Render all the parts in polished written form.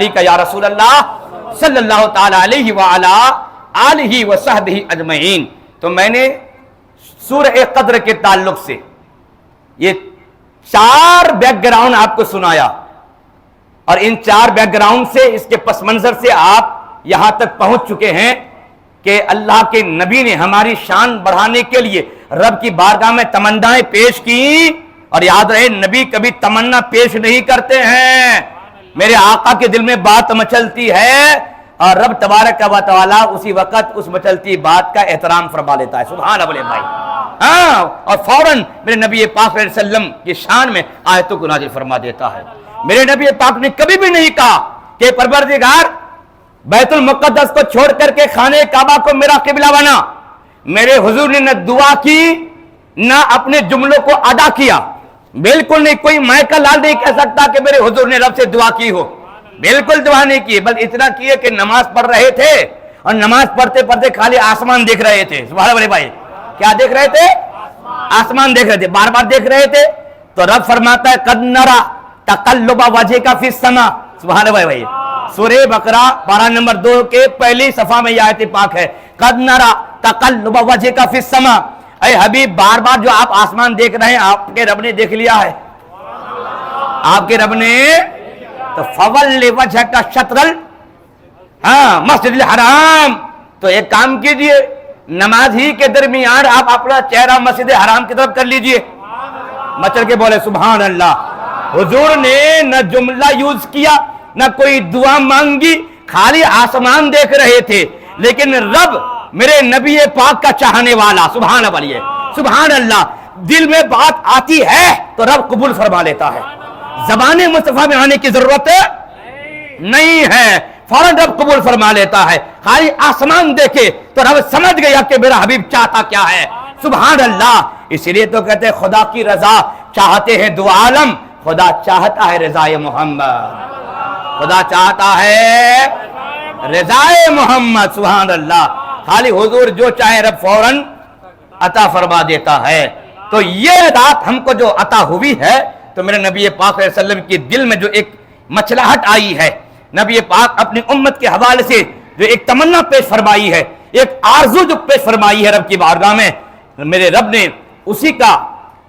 یا رسول اللہ صلی اللہ تعالی علیہ وعلا آلہ وصحبہ اجمعین۔ تو میں نے سورہ قدر کے تعلق سے یہ 4 بیک گراؤنڈ آپ کو سنایا، اور ان 4 بیک گراؤنڈ سے، اس کے پس منظر سے آپ یہاں تک پہنچ چکے ہیں کہ اللہ کے نبی نے ہماری شان بڑھانے کے لیے رب کی بارگاہ میں تمنائیں پیش کی، اور یاد رہے نبی کبھی تمنا پیش نہیں کرتے ہیں، میرے آقا کے دل میں بات مچلتی ہے اور رب تبارک و تعالی اسی وقت اس مچلتی بات کا احترام فرما لیتا ہے۔ سبحان بولے بھائی، ہاں، اور فوراً میرے نبی پاک صلی اللہ علیہ وسلم کی شان میں آیتوں کو نازل فرما دیتا ہے۔ میرے نبی پاک نے کبھی بھی نہیں کہا کہ پروردگار بیت المقدس کو چھوڑ کر کے خانہ کعبہ کو میرا قبلہ بنا۔ میرے حضور نے نہ دعا کی نہ اپنے جملوں کو ادا کیا، بالکل نہیں۔ کوئی مائکا لال نہیں کہہ سکتا کہ میرے حضور نے رب سے دعا کی ہو، بالکل دعا نہیں کی، بل اتنا کیے کہ نماز پڑھ رہے تھے اور نماز پڑھتے پڑھتے خالی آسمان دیکھ رہے تھے۔ سبحان اللہ بھائی، کیا دیکھ رہے تھے؟ آسمان دیکھ رہے تھے، بار بار دیکھ رہے تھے۔ تو رب فرماتا ہے قد نرى تقلب وجهك في السماء۔ سبحان اللہ بھائی، سورہ بقرہ پارہ نمبر 2 کے پہلی صفحہ میں یہ آیت پاک ہے، قد نرى تقلب وجهك في السماء۔ اے حبیب، بار بار جو آپ آسمان دیکھ رہے ہیں آپ کے رب نے دیکھ لیا ہے، آپ کے رب نے۔ تو فول وجهك شطر مسجد الحرام، تو ایک کام کیجئے، نماز ہی کے درمیان آپ اپنا چہرہ مسجد حرام کی طرف کر لیجئے۔ مچل کے بولے سبحان اللہ۔ حضور نے نہ جملہ یوز کیا نہ کوئی دعا مانگی، خالی آسمان دیکھ رہے تھے، لیکن رب میرے نبی پاک کا چاہنے والا، سبحان اللہ، سبحان اللہ، دل میں بات آتی ہے تو رب قبول فرما لیتا ہے، زبان مصطفیٰ میں آنے کی ضرورت نہیں ہے، فوراً رب قبول فرما لیتا ہے۔ خالی آسمان دیکھے تو رب سمجھ گیا کہ میرا حبیب چاہتا کیا ہے، سبحان اللہ۔ اس لیے تو کہتے ہیں خدا کی رضا چاہتے ہیں دو عالم، خدا چاہتا ہے رضائے محمد، خدا چاہتا ہے رضائے محمد، سبحان اللہ۔ خالی حضور جو چاہے رب فوراً عطا فرما دیتا ہے۔ تو یہ رات ہم کو جو عطا ہوئی ہے، تو میرے نبی پاک صلی اللہ علیہ وسلم کے دل میں جو ایک مچلاہٹ آئی ہے، نبی پاک اپنی امت کے حوالے سے جو ایک تمنا پیش فرمائی ہے، ایک آرزو جو پیش فرمائی ہے رب کی بارگاہ میں، میرے رب نے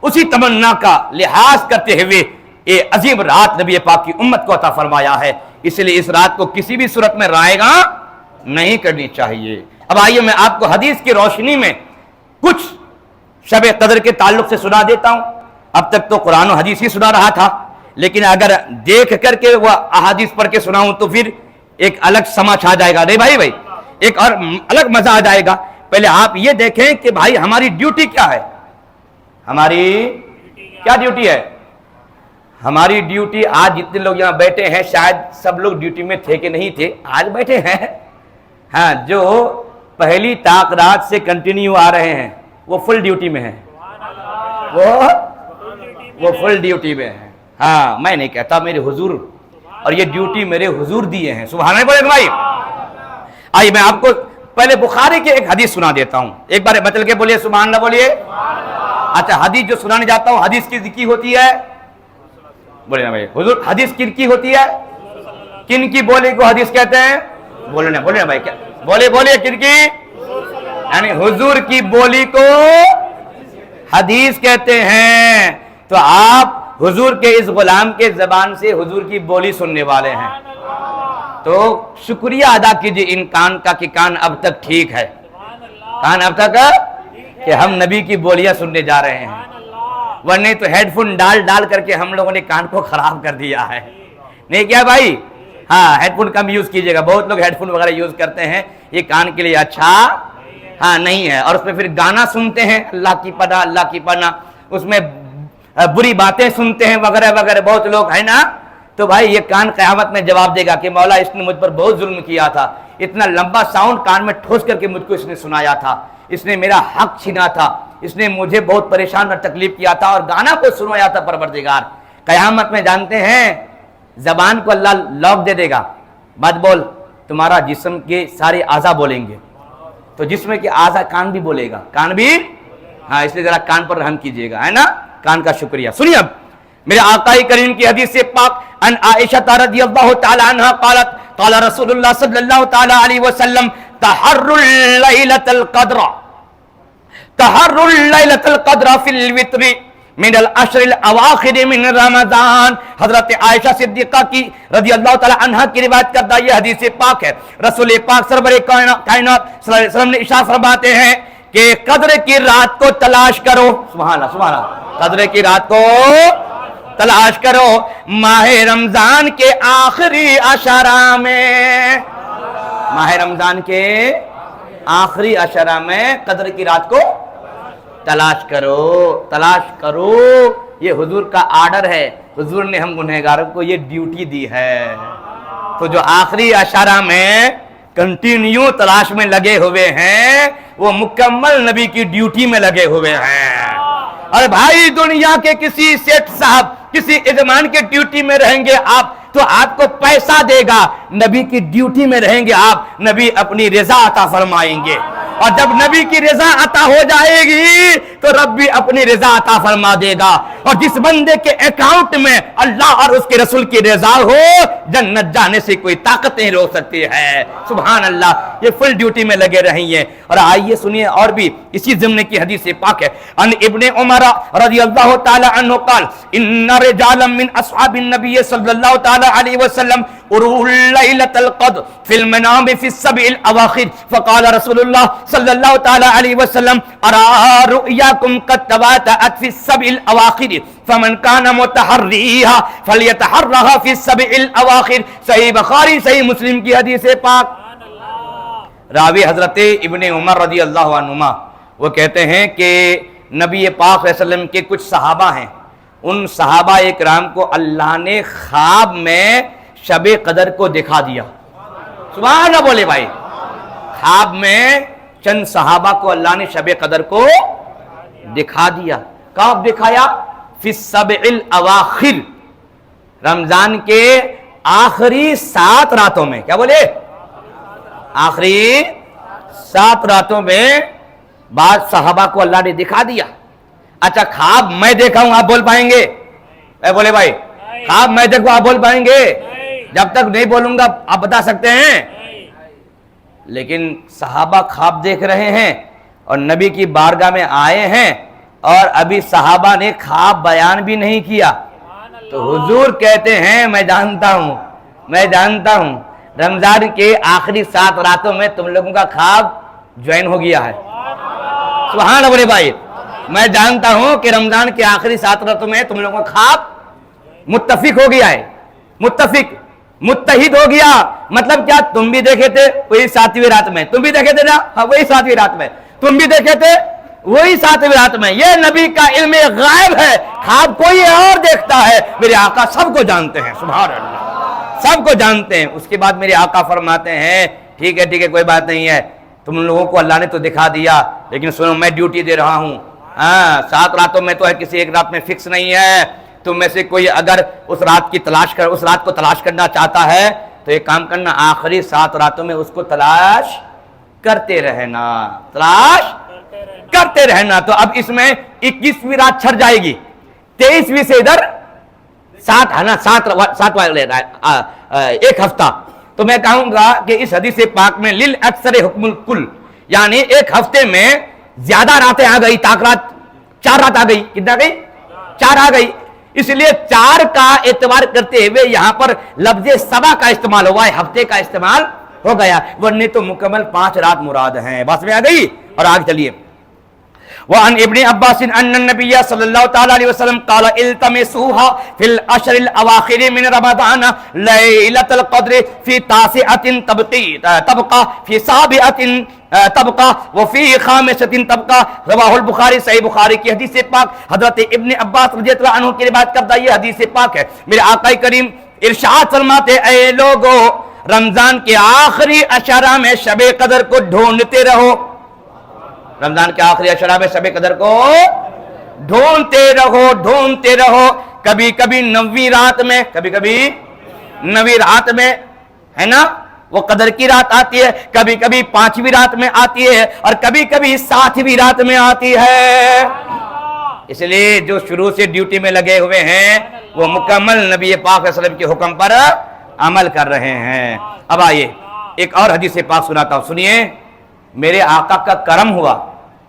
اسی تمنا کا لحاظ کرتے ہوئے یہ عظیم رات نبی پاک کی امت کو عطا فرمایا ہے۔ اس لیے اس رات کو کسی بھی صورت میں رائے گا نہیں کرنی چاہیے۔ اب آئیے میں آپ کو حدیث کی روشنی میں کچھ شب قدر کے تعلق سے سنا دیتا ہوں۔ اب تک تو قرآن و حدیث ہی سنا رہا تھا، لیکن اگر دیکھ کر کے وہ احادیث پڑھ کے سناؤں تو پھر ایک الگ سما چھا جائے گا، نہیں بھائی، ایک اور الگ مزہ آ جائے گا۔ پہلے آپ یہ دیکھیں کہ بھائی ہماری ڈیوٹی کیا ہے، ہماری کیا ڈیوٹی ہے؟ ہماری ڈیوٹی آج جتنے لوگ یہاں بیٹھے ہیں، شاید سب لوگ ڈیوٹی میں تھے کہ نہیں تھے، آج بیٹھے ہیں، ہاں، جو پہلی طاق رات سے کنٹینیو آ رہے ہیں وہ فل ڈیوٹی میں ہیں، وہ فل ڈیوٹی میں ہیں۔ ہاں، میں نہیں کہتا، میرے حضور، اور یہ ڈیوٹی میرے حضور دیے ہیں، سبحان اللہ بولے بھائی۔ آئیے میں آپ کو پہلے بخاری کی ایک حدیث سنا دیتا ہوں، ایک بار بتل کے بولیے سبحان اللہ بولیے۔ اچھا، حدیث جو سنانے جاتا ہوں، حدیث کن کی ہوتی ہے؟ بولے نا بھائی، حضور حدیث کن کی ہوتی ہے؟ کن کی بولی کو حدیث کہتے ہیں؟ بولے نا بھائی، کیا بولے کن کی؟ یعنی حضور کی بولی کو حدیث کہتے ہیں۔ تو آپ حضور کے اس غلام کے زبان سے حضور کی بولی سننے والے ہیں، تو شکریہ ادا کیجئے ان کان کا کہ کان اب تک ٹھیک ہے، کان اب تک کہ ہم نبی کی بولیاں سننے جا رہے ہیں، ورنہ تو ہیڈ فون ڈال کر کے ہم لوگوں نے کان کو خراب کر دیا ہے، نہیں کیا بھائی؟ ہاں، ہیڈ فون کم یوز کیجئے گا، بہت لوگ ہیڈ فون وغیرہ یوز کرتے ہیں، یہ کان کے لیے اچھا نہیں ہے، اور اس میں پھر گانا سنتے ہیں، اللہ کی پناہ، اللہ کی پناہ، اس میں بری باتیں سنتے ہیں وغیرہ وغیرہ، بہت لوگ ہے نا۔ تو بھائی یہ کان قیامت میں جواب دے گا کہ مولا اس نے مجھ پر بہت ظلم کیا تھا، اتنا لمبا ساؤنڈ کان میں ٹھوس کر کے مجھ کو اس نے سنایا تھا، اس نے میرا حق چھینا تھا، اس نے مجھے بہت پریشان اور تکلیف کیا تھا، اور گانا کو سنایا تھا پروردگار۔ قیامت میں جانتے ہیں زبان کو اللہ لاک دے دے گا، مت بول، تمہارا جسم کے سارے اعضاء بولیں گے، تو جسم کے اعضاء کان بھی بولے گا، کان بھی، ہاں، اس لیے ذرا کان پر رحم کیجئے گا، ہے نا، کان کا شکریہ۔ سنیے اب میرے آقا کریم کی حدیث پاک ان عائشہ رضی اللہ تعالی عنہا قالت قال رسول اللہ صلی اللہ تعالی علیہ وسلم تحروا لیلۃ القدر فی الوتر من العشر الاواخر من رمضان. حضرت عائشہ صدیقہ کی رضی اللہ تعالی عنہا کی روایت کردہ یہ حدیث پاک ہے. رسول پاک سرور کائنات صلی اللہ علیہ وسلم نے ارشاد فرماتے ہیں کہ قدر کی رات کو تلاش کرو. سبحان اللہ سبحان اللہ. قدر کی رات کو تلاش کرو ماہ رمضان کے آخری عشرہ میں. ماہ رمضان کے آخری عشرہ میں قدر کی رات کو تلاش کرو. یہ حضور کا آرڈر ہے. حضور نے ہم گنہگاروں کو یہ ڈیوٹی دی ہے. تو جو آخری عشرہ میں کنٹینیو تلاش میں لگے ہوئے ہیں وہ مکمل نبی کی ڈیوٹی میں لگے ہوئے ہیں. اور بھائی دنیا کے کسی سیٹ صاحب کسی یجمان کے ڈیوٹی میں رہیں گے آپ تو آپ کو پیسہ دے گا. نبی کی ڈیوٹی میں رہیں گے آپ, نبی اپنی رضا عطا فرمائیں گے. اور جب نبی کی رضا عطا ہو جائے گی تو رب بھی اپنی رضا عطا فرما دے گا. اور جس بندے کے اکاؤنٹ میں اللہ اور اس کے رسول کی رضا ہو جنت جانے سے کوئی طاقت نہیں روک سکتی ہے. سبحان اللہ. یہ فل ڈیوٹی میں لگے رہیے. اور آئیے سنیے اور بھی اسی ضمن کی حدیث پاک ہے. ان ابن عمر رضی اللہ تعالی عنہ قال ان رجالا من اصحاب النبی صلی اللہ تعالی علیہ وسلم اروا لیلۃ القدر فی المنام فی السبع الاواخر فقال رسول اللہ صلی اللہ تعالی علیہ وسلم ارى رؤیاکم قد تواتأت فی السبع الاواخر فمن کان متحریھا فلیتحرھا فی السبع الاواخر. صحیح بخاری صحیح مسلم کی حدیث پاک. راوی حضرت ابن عمر رضی اللہ عنہما وہ کہتے ہیں کہ نبی پاک صلی اللہ علیہ وسلم کے کچھ صحابہ ہیں. ان صحابہ اکرام کو اللہ نے خواب میں شب قدر کو دکھا دیا. سبحان اللہ بولے بھائی. خواب میں چند صحابہ کو اللہ نے شب قدر کو دکھا دیا. کب دکھایا؟ فی السبع الاواخر, رمضان کے آخری 7 راتوں میں. کیا بولے؟ آخری 7 راتوں میں بعض صحابہ کو اللہ نے دکھا دیا. اچھا خواب میں دیکھا ہوں آپ بول پائیں گے؟ اے بولے بھائی خواب میں دیکھوں آپ بول پائیں گے؟ جب تک نہیں بولوں گا آپ بتا سکتے ہیں. لیکن صحابہ خواب دیکھ رہے ہیں اور نبی کی بارگاہ میں آئے ہیں اور ابھی صحابہ نے خواب بیان بھی نہیں کیا. تو حضور کہتے ہیں میں جانتا ہوں رمضان کے آخری 7 راتوں میں تم لوگوں کا خواب جوائن ہو گیا ہے. سبحان اللہ بولے بھائی. میں جانتا ہوں کہ رمضان کے آخری 7 راتوں میں تم لوگوں کا خواب متفق ہو گیا ہے. متحد ہو گیا مطلب کیا؟ تم بھی دیکھے تھے وہی 7ویں رات میں, تم بھی دیکھے تھے نا وہی 7ویں رات میں, تم بھی دیکھے تھے وہی 7ویں رات میں. یہ نبی کا علم غائب ہے. خواب کوئی اور دیکھتا ہے, میرے آقا سب کو جانتے ہیں. سبحان اللہ سب کو جانتے ہیں. اس کے بعد میرے آقا فرماتے ہیں ٹھیک ہے کوئی بات نہیں ہے, تم لوگوں کو اللہ نے تو دکھا دیا لیکن سنو میں ڈیوٹی دے رہا ہوں. 7 راتوں میں تو ہے, کسی ایک رات میں فکس نہیں ہے. تم میں سے کوئی اگر اس رات کو تلاش کرنا چاہتا ہے تو ایک کام کرنا, آخری 7 راتوں میں اس کو تلاش کرتے رہنا. تو اب اس میں 21ویں رات چھڑ جائے گی, 23ویں سے ادھر 7 ہے نا, 7 ایک ہفتہ. تو میں کہوں گا کہ اس حدیث پاک میں للاکثر حکم الکل, یعنی ایک ہفتے میں زیادہ راتیں آ گئی, 4 رات آ گئی. کتنا گئی؟ 4 آ گئی. اس لیے 4 کا اعتبار کرتے ہوئے یہاں پر لفظ 7 کا استعمال ہوا ہے, ہفتے کا استعمال ہو گیا, ورنہ تو مکمل 5 رات مراد ہیں. بات میں آ گئی. اور آگے چلیے. وعن ابن عباس ان النبي صلى الله تعالى عليه وسلم قال التمسوها في العشر الاواخر من رمضان ليلة القدر في 9 تبقى في 7 تبقى وفي 5 تبقى. رواہ البخاری صحیح بخاری کی حدیث پاک. حضرت ابن عباس رضی اللہ عنہ کی روایت کردہ یہ حدیث پاک ہے. میرے آقا کریم ارشاد فرماتے اے لوگو رمضان کے آخری عشرہ میں شب قدر کو ڈھونڈتے رہو. رمضان کے آخری عشرہ میں شب قدر کو ڈھونڈتے رہو. کبھی 9ویں رات میں, کبھی 9ویں رات میں ہے نا وہ قدر کی رات آتی ہے, کبھی 5ویں رات میں آتی ہے اور کبھی 7ویں رات میں آتی ہے. اس لیے جو شروع سے ڈیوٹی میں لگے ہوئے ہیں وہ مکمل نبی پاک صلی اللہ علیہ وسلم کے حکم پر عمل کر رہے ہیں۔ اب آئیے ایک اور حدیث پاک سناتا ہوں، سنیے۔ میرے آقا کا کرم ہوا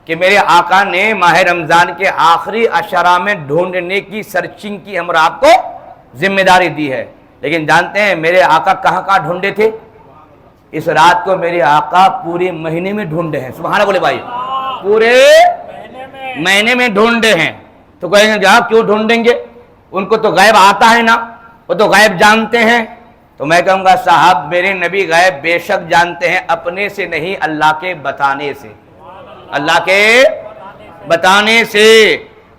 کہ میرے آقا نے ماہ رمضان کے آخری عشرہ میں ڈھونڈنے کی سرچنگ کی ہم آپ کو ذمہ داری دی ہے، لیکن جانتے ہیں میرے آقا کہاں کہاں ڈھونڈے تھے؟ اس رات کو میرے آقا پورے مہینے میں ڈھونڈے ہیں، سبحان اللہ بولے بھائی، پورے مہینے میں ڈھونڈے ہیں۔ تو کہیں گے آپ کیوں ڈھونڈیں گے؟ ان کو تو غیب آتا ہے نا، وہ تو غیب جانتے ہیں۔ تو میں کہوں گا صاحب میرے نبی غیب بے شک جانتے ہیں، اپنے سے نہیں، اللہ کے بتانے سے، اللہ کے بتانے سے۔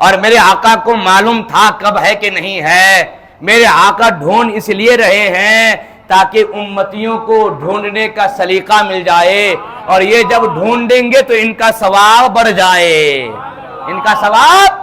اور میرے آقا کو معلوم تھا کب ہے کہ نہیں ہے۔ میرے آقا ڈھونڈ اس لیے رہے ہیں تاکہ امتیوں کو ڈھونڈنے کا سلیقہ مل جائے، اور یہ جب ڈھونڈیں گے تو ان کا ثواب بڑھ جائے، ان کا ثواب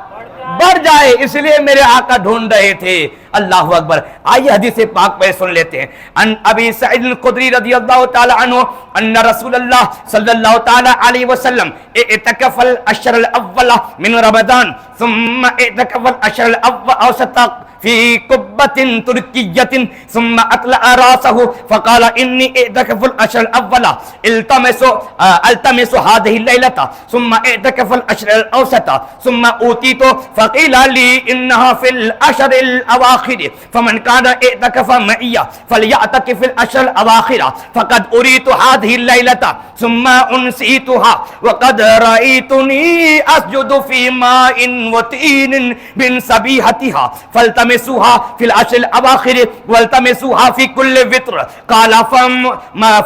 بڑھ جائے، اس لیے میرے آقا ڈھونڈ رہے تھے۔ اللہ اکبر۔ آئیے حدیث پاک پہ سن لیتے ہیں۔ ان ابی سعید الخدری رضی اللہ تعالی عنہ ان رسول اللہ صلی اللہ تعالی علیہ وسلم اعتکف العشر الاول من رمضان ثم اعتکف العشر الاوسط في قبة تركية ثم أطلع رأسه فقال إني اعتكف العشر الأول التمس هذه الليلة ثم اعتكف العشر الأوسط ثم أوتيت فقيل لي إنها في العشر الأواخر فمن كان اعتكف معي فليعتكف العشر الأواخر فقد أريت هذه الليلة ثم أنسيتها وقد رأيتني أسجد في ماء وطين من سبيحتها فالتمسوها في العشر الأواخر والتمسوها في كل وتر قال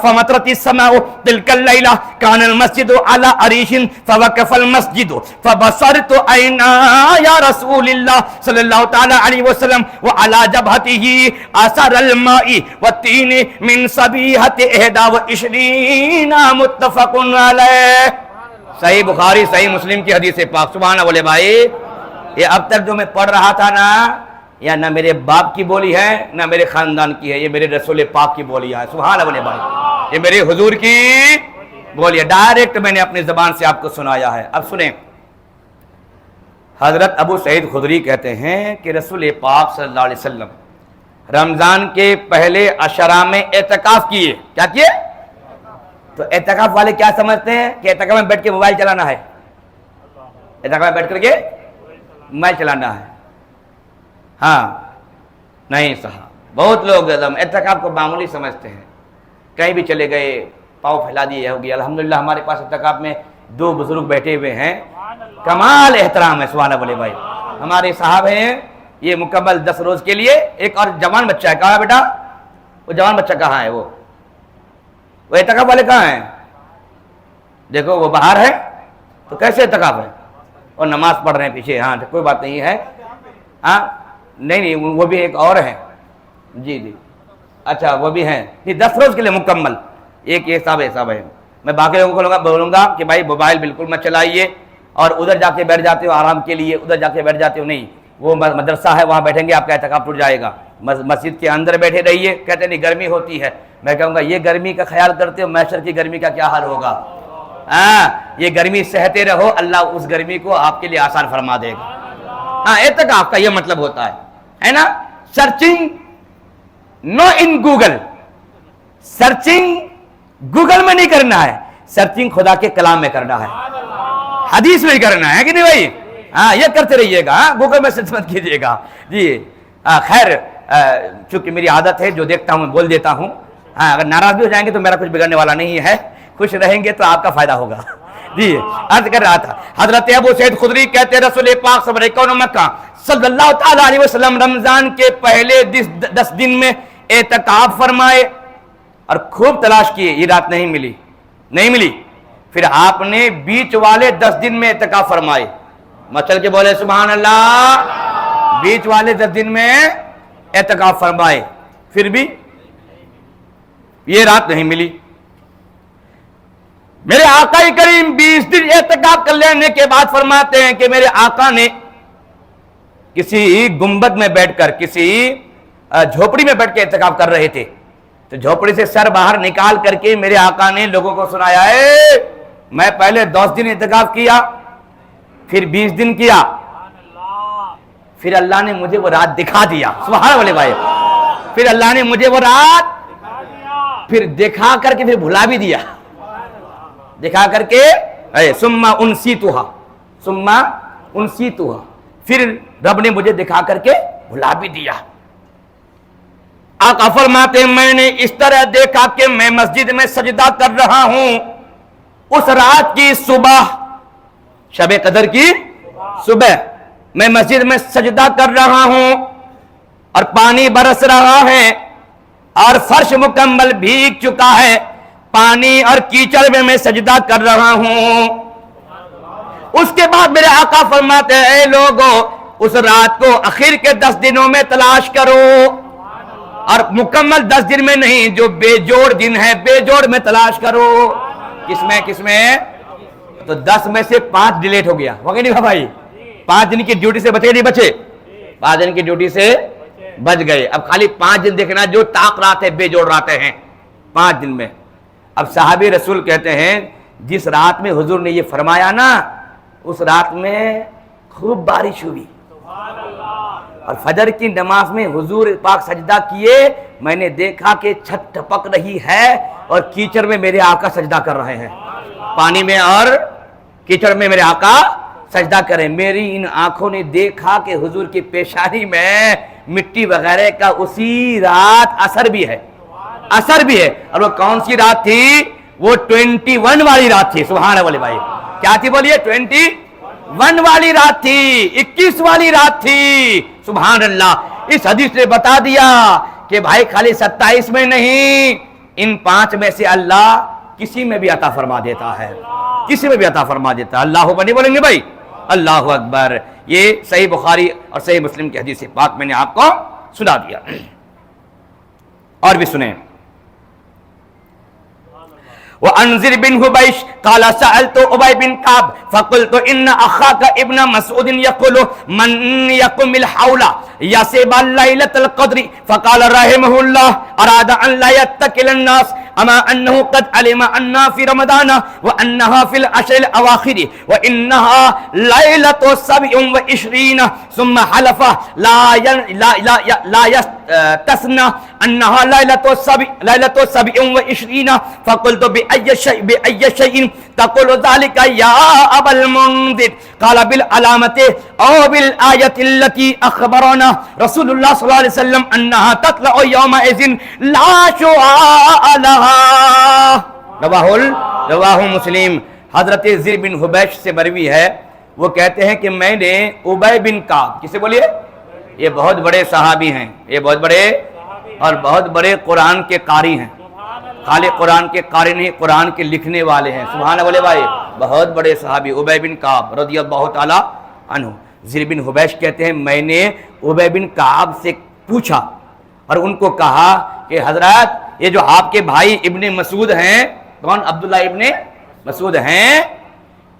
فمطرت السماء تلك الليلة كان المسجد على عريش فوقف المسجد فبصرت عينا يا رسول الله صلى الله تعالى عليه وسلم وعلى جبهته أثر الماء والتين من صبيحة 21 متفق علیہ۔ صحیح بخاری صحیح مسلم کی حدیث پاک۔ سبحان اللہ بولے بھائی، یہ اب تک جو میں پڑھ رہا تھا نا، یا نہ میرے باپ کی بولی ہے نہ میرے خاندان کی ہے، یہ میرے رسول پاک کی بولی ہے۔ سبحان اللہ بولے بھائی، یہ میرے حضور کی بولی ہے، ڈائریکٹ میں نے اپنی زبان سے آپ کو سنایا ہے۔ اب سنیں، حضرت ابو سعید خدری کہتے ہیں کہ رسول پاک صلی اللہ علیہ وسلم رمضان کے پہلے عشرہ میں اعتکاف کیے۔ کیا کیے؟ تو اعتکاف والے کیا سمجھتے ہیں کہ اعتکاف میں بیٹھ کے موبائل چلانا ہے، اعتکاف میں بیٹھ کر کے موبائل چلانا ہے؟ ہاں نہیں صاحب، بہت لوگ اعتکاف کو معمولی سمجھتے ہیں، کہیں بھی چلے گئے پاؤں پھیلا دیے ہو گیا۔ الحمدللہ ہمارے پاس اعتکاف میں 2 بزرگ بیٹھے ہوئے ہیں، کمال احترام ہے۔ سبحان اللہ بولے بھائی، ہمارے صاحب ہیں یہ مکمل 10 روز کے لیے۔ ایک اور جوان بچہ ہے، کہاں ہے بیٹا وہ جوان بچہ؟ کہاں ہے وہ اعتکاف والے کہاں ہیں؟ دیکھو وہ باہر ہے، تو کیسے اعتکاف ہے؟ اور نماز پڑھ رہے ہیں پیچھے۔ ہاں کوئی بات نہیں ہے، ہاں نہیں وہ بھی ایک اور ہے، جی جی اچھا وہ بھی ہیں، یہ 10 روز کے لیے مکمل۔ ایک یہ صاحب ہے۔ میں باقی لوگوں کو بولوں گا کہ بھائی موبائل بالکل مت چلائیے، اور ادھر جا کے بیٹھ جاتے ہو آرام کے لیے، ادھر جا کے بیٹھ جاتے ہو، نہیں، وہ مدرسہ ہے وہاں بیٹھیں گے آپ کا اعتکاف ٹوٹ جائے گا۔ مسجد کے اندر بیٹھے رہیے، کہتے نہیں گرمی ہوتی ہے۔ میں کہوں گا یہ گرمی کا خیال کرتے ہو، محشر کی گرمی کا کیا حال ہوگا؟ ہاں یہ گرمی سہتے رہو، اللہ اس گرمی کو آپ کے لیے آسان فرما دے گا۔ ہاں اعتکاف کا یہ مطلب ہوتا ہے نا، سرچنگ نو ان گوگل، سرچنگ گوگل میں نہیں کرنا ہے، سرچنگ خدا کے کلام میں کرنا ہے، حدیث میں کرنا ہے کہ نہیں بھائی؟ ہاں یہ کرتے رہیے گا، گوگل میں سرچ مت کیجیے گا جی۔ خیر چونکہ میری عادت ہے جو دیکھتا ہوں میں بول دیتا ہوں، ہاں اگر ناراض بھی ہو جائیں گے تو میرا کچھ بگڑنے والا نہیں ہے، خوش رہیں گے تو آپ کا فائدہ ہوگا جی۔ عرض کر رہا تھا، حضرت ابو سعید خدری کہتے رسول پاک مکہ صلی اللہ تعالی علیہ وسلم رمضان کے پہلے 10 دن میں اعتکاف فرمائے، اور خوب تلاش کیے، یہ رات نہیں ملی، پھر آپ نے بیچ والے 10 دن میں اعتکاف فرمائے۔ مچل کے بولے سبحان اللہ، بیچ والے 10 دن میں اعتکاف فرمائے، پھر بھی یہ رات نہیں ملی۔ میرے آقا کریم 20 دن اعتکاف کر لینے کے بعد فرماتے ہیں کہ میرے آقا نے کسی گنبد میں بیٹھ کر، کسی جھوپڑی میں بیٹھ کے اعتکاف کر رہے تھے، تو جھوپڑی سے سر باہر نکال کر کے میرے آقا نے لوگوں کو سنایا ہے میں پہلے 10 دن اعتکاف کیا، پھر 20 دن کیا، پھر اللہ نے مجھے وہ رات دکھا دیا. سبحان اللہ بھائی, پھر اللہ نے مجھے وہ رات پھر دکھا کر کے پھر بھلا بھی دیا, دکھا کر کے ثم انسیتها, پھر رب نے مجھے دکھا کر کے بھلا بھی دیا. آقا فرماتے ہیں میں نے اس طرح دیکھا کہ میں مسجد میں سجدہ کر رہا ہوں اس رات کی صبح, شب قدر کی صبح میں مسجد میں سجدہ کر رہا ہوں اور پانی برس رہا ہے اور فرش مکمل بھیگ چکا ہے, پانی اور کیچڑ میں سجدہ کر رہا ہوں. اس کے بعد میرے آقا فرماتے ہیں اے لوگو اس رات کو اخیر کے 10 دنوں میں تلاش کرو, اور مکمل 10 دن میں نہیں, جو بے جوڑ دن ہے بے جوڑ میں تلاش کرو. کس میں تو 10 میں سے 5 ڈیلیٹ ہو گیا, ہو گیا نہیں بھائی؟ 5 دن کی ڈیوٹی سے بچے نہیں بچے؟ 5 دن کی ڈیوٹی سے بچ گئے. اب خالی 5 دن دیکھنا جو طاق رات ہے بے جوڑ راتیں ہیں 5 دن میں. اب صحابی رسول کہتے ہیں جس رات میں حضور نے یہ فرمایا نا اس رات میں خوب بارش ہوئی اور فجر کی نماز میں حضور پاک سجدہ کیے, میں نے دیکھا کہ چھت ٹپک رہی ہے اور کیچڑ میں میرے آقا سجدہ کر رہے ہیں, پانی میں اور کیچڑ میں میرے آقا سجدہ کریں. میری ان آنکھوں نے دیکھا کہ حضور کی پیشانی میں مٹی وغیرہ کا اسی رات اثر بھی ہے. اور وہ کون سی رات تھی؟ وہ 21 والی رات تھی. سبحان اللہ بھائی, کیا تھی بولیے؟ 21 والی رات تھی, 21 والی رات تھی. سبحان اللہ. اس حدیث نے بتا دیا کہ بھائی خالی 27 میں نہیں, ان 5 میں سے اللہ کسی میں بھی عطا فرما دیتا ہے, کسی میں بھی عطا فرما دیتا ہے. اللہ اکبر نہیں بولیں گے بھائی؟ اللہ اکبر. یہ صحیح بخاری اور صحیح مسلم کی حدیث پاک میں نے آپ کو سنا دیا. اور بھی سنیں. وَأَنذِرْ بِنْ حُبَيْشٍ قَالَ سَأَلْتُ أُبَيَّ بِنْ كَعْبٍ فَقُلْتُ إِنَّ أَخَاكَ ابْنَ مَسْعُودٍ يَقُولُ مَنْ يَقُمِ الْحَوْلَ يَصِبَ لَيْلَةَ الْقَدْرِ فَقَالَ رَحِمَهُ اللَّهُ أَرَادَ أَنْ لَا يَتَّكِلَ النَّاسُ أما أنه قد علم أنها في رمضان وأنها في العشر الأواخر وإنها ليلة 27 ثم حلف لا يستثنى أنها ليلة 27 فقلت بأي شيء تقول ذلك يا أبا المنذر قال بالعلامة أو بالآية التي أخبرنا رسول الله صلى الله عليه وسلم أنها تطلع يومئذ لا شعاع لها. رواہ مسلم. حضرت زر بن حبیش سے مروی ہے, وہ کہتے ہیں کہ میں نے ابی بن کعب, کسے بولیے؟ یہ بہت بڑے صحابی ہیں, یہ بہت بڑے اور بہت بڑے قرآن کے قاری ہیں. خالی قرآن کے قاری نہیں, قرآن کے لکھنے والے ہیں. سبحان اللہ بھائی, بہت بڑے صحابی ابی بن کعب رضی اللہ تعالی عنہ. زر بن حبیش کہتے ہیں میں نے ابی بن کعب سے پوچھا اور ان کو کہا کہ حضرات یہ جو آپ کے بھائی ابن مسعود ہیں, کون؟ عبداللہ ابن مسعود ہیں,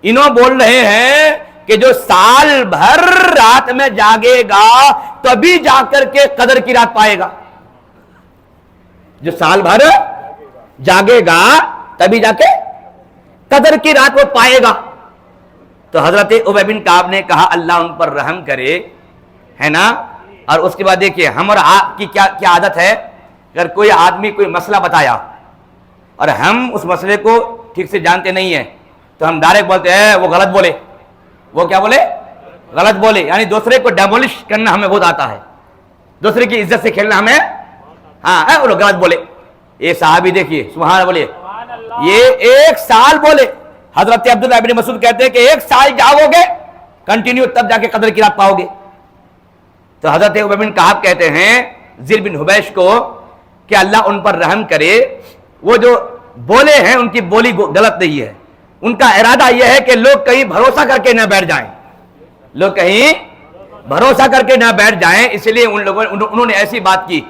انہوں بول رہے ہیں کہ جو سال بھر رات میں جاگے گا تبھی جا کر کے قدر کی رات پائے گا. جو سال بھر جاگے گا تبھی جا کے قدر کی رات وہ پائے گا. تو حضرت ابی بن کعب نے کہا اللہ ان پر رحم کرے, ہے نا. اور اس کے بعد دیکھیے ہم اور آپ کی کیا عادت ہے, اگر کوئی آدمی کوئی مسئلہ بتایا اور ہم اس مسئلے کو ٹھیک سے جانتے نہیں ہیں تو ہم ڈائریکٹ بولتے ہیں وہ غلط بولے, وہ کیا بولے؟ غلط بولے. یعنی دوسرے کو ڈیمولش کرنا ہمیں بہت آتا ہے, دوسرے کی عزت سے کھیلنا ہمیں, ہاں وہ غلط بولے. یہ صحابی دیکھیے سبحان اللہ بولے, یہ 1 سال بولے. حضرت عبداللہ ابن مسعود کہتے ہیں کہ 1 سال جاگو گے کنٹینیو تب جا کے قدر کی رات پاؤ گے. تو حضرت ابی بن کعب کہتے ہیں زر بن حبیش کو کہ اللہ ان پر رحم کرے, وہ جو بولے ہیں ان کی بولی غلط نہیں ہے. ان کا ارادہ یہ ہے کہ لوگ کہیں بھروسہ کر کے نہ بیٹھ جائیں, لوگ کہیں بھروسہ کر کے نہ بیٹھ جائیں. اس لیے انہوں نے ایسی بات کی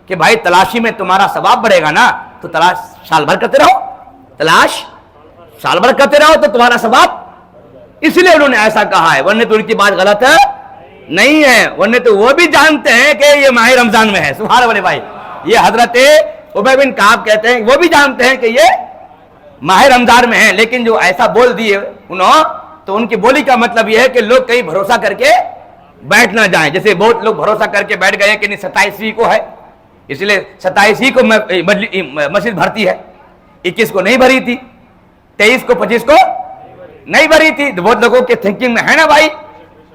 کہ بھائی تلاشی میں تمہارا ثواب بڑھے گا نا, تو تلاش سال بھر کرتے رہو, تلاش سال بھر کرتے رہو تو تمہارا ثواب. اس لیے انہوں نے ایسا کہا ہے, ورنہ تو ان کی بات غلط ہے نہیں ہے, ورنہ تو وہ بھی جانتے ہیں کہ یہ ماہ رمضان میں ہے. سبحان اللہ بھائی, یہ حضرت ابی بن کعب کہتے ہیں وہ بھی جانتے ہیں کہ یہ ماہ رمضان میں ہے, لیکن جو ایسا بول دیے انہوں, تو ان کی بولی کا مطلب یہ ہے کہ لوگ کہیں بھروسہ کر کے بیٹھ نہ جائیں. جیسے بہت لوگ بھروسہ کر کے بیٹھ گئے کہ نہیں 27ویں کو ہے اس لیے 27ویں کو مسجد بھرتی ہے, 21 کو نہیں بھری تھی, 23 کو 25 کو نہیں بھری تھی. تو بہت لوگوں کے تھنکنگ میں ہے نا بھائی,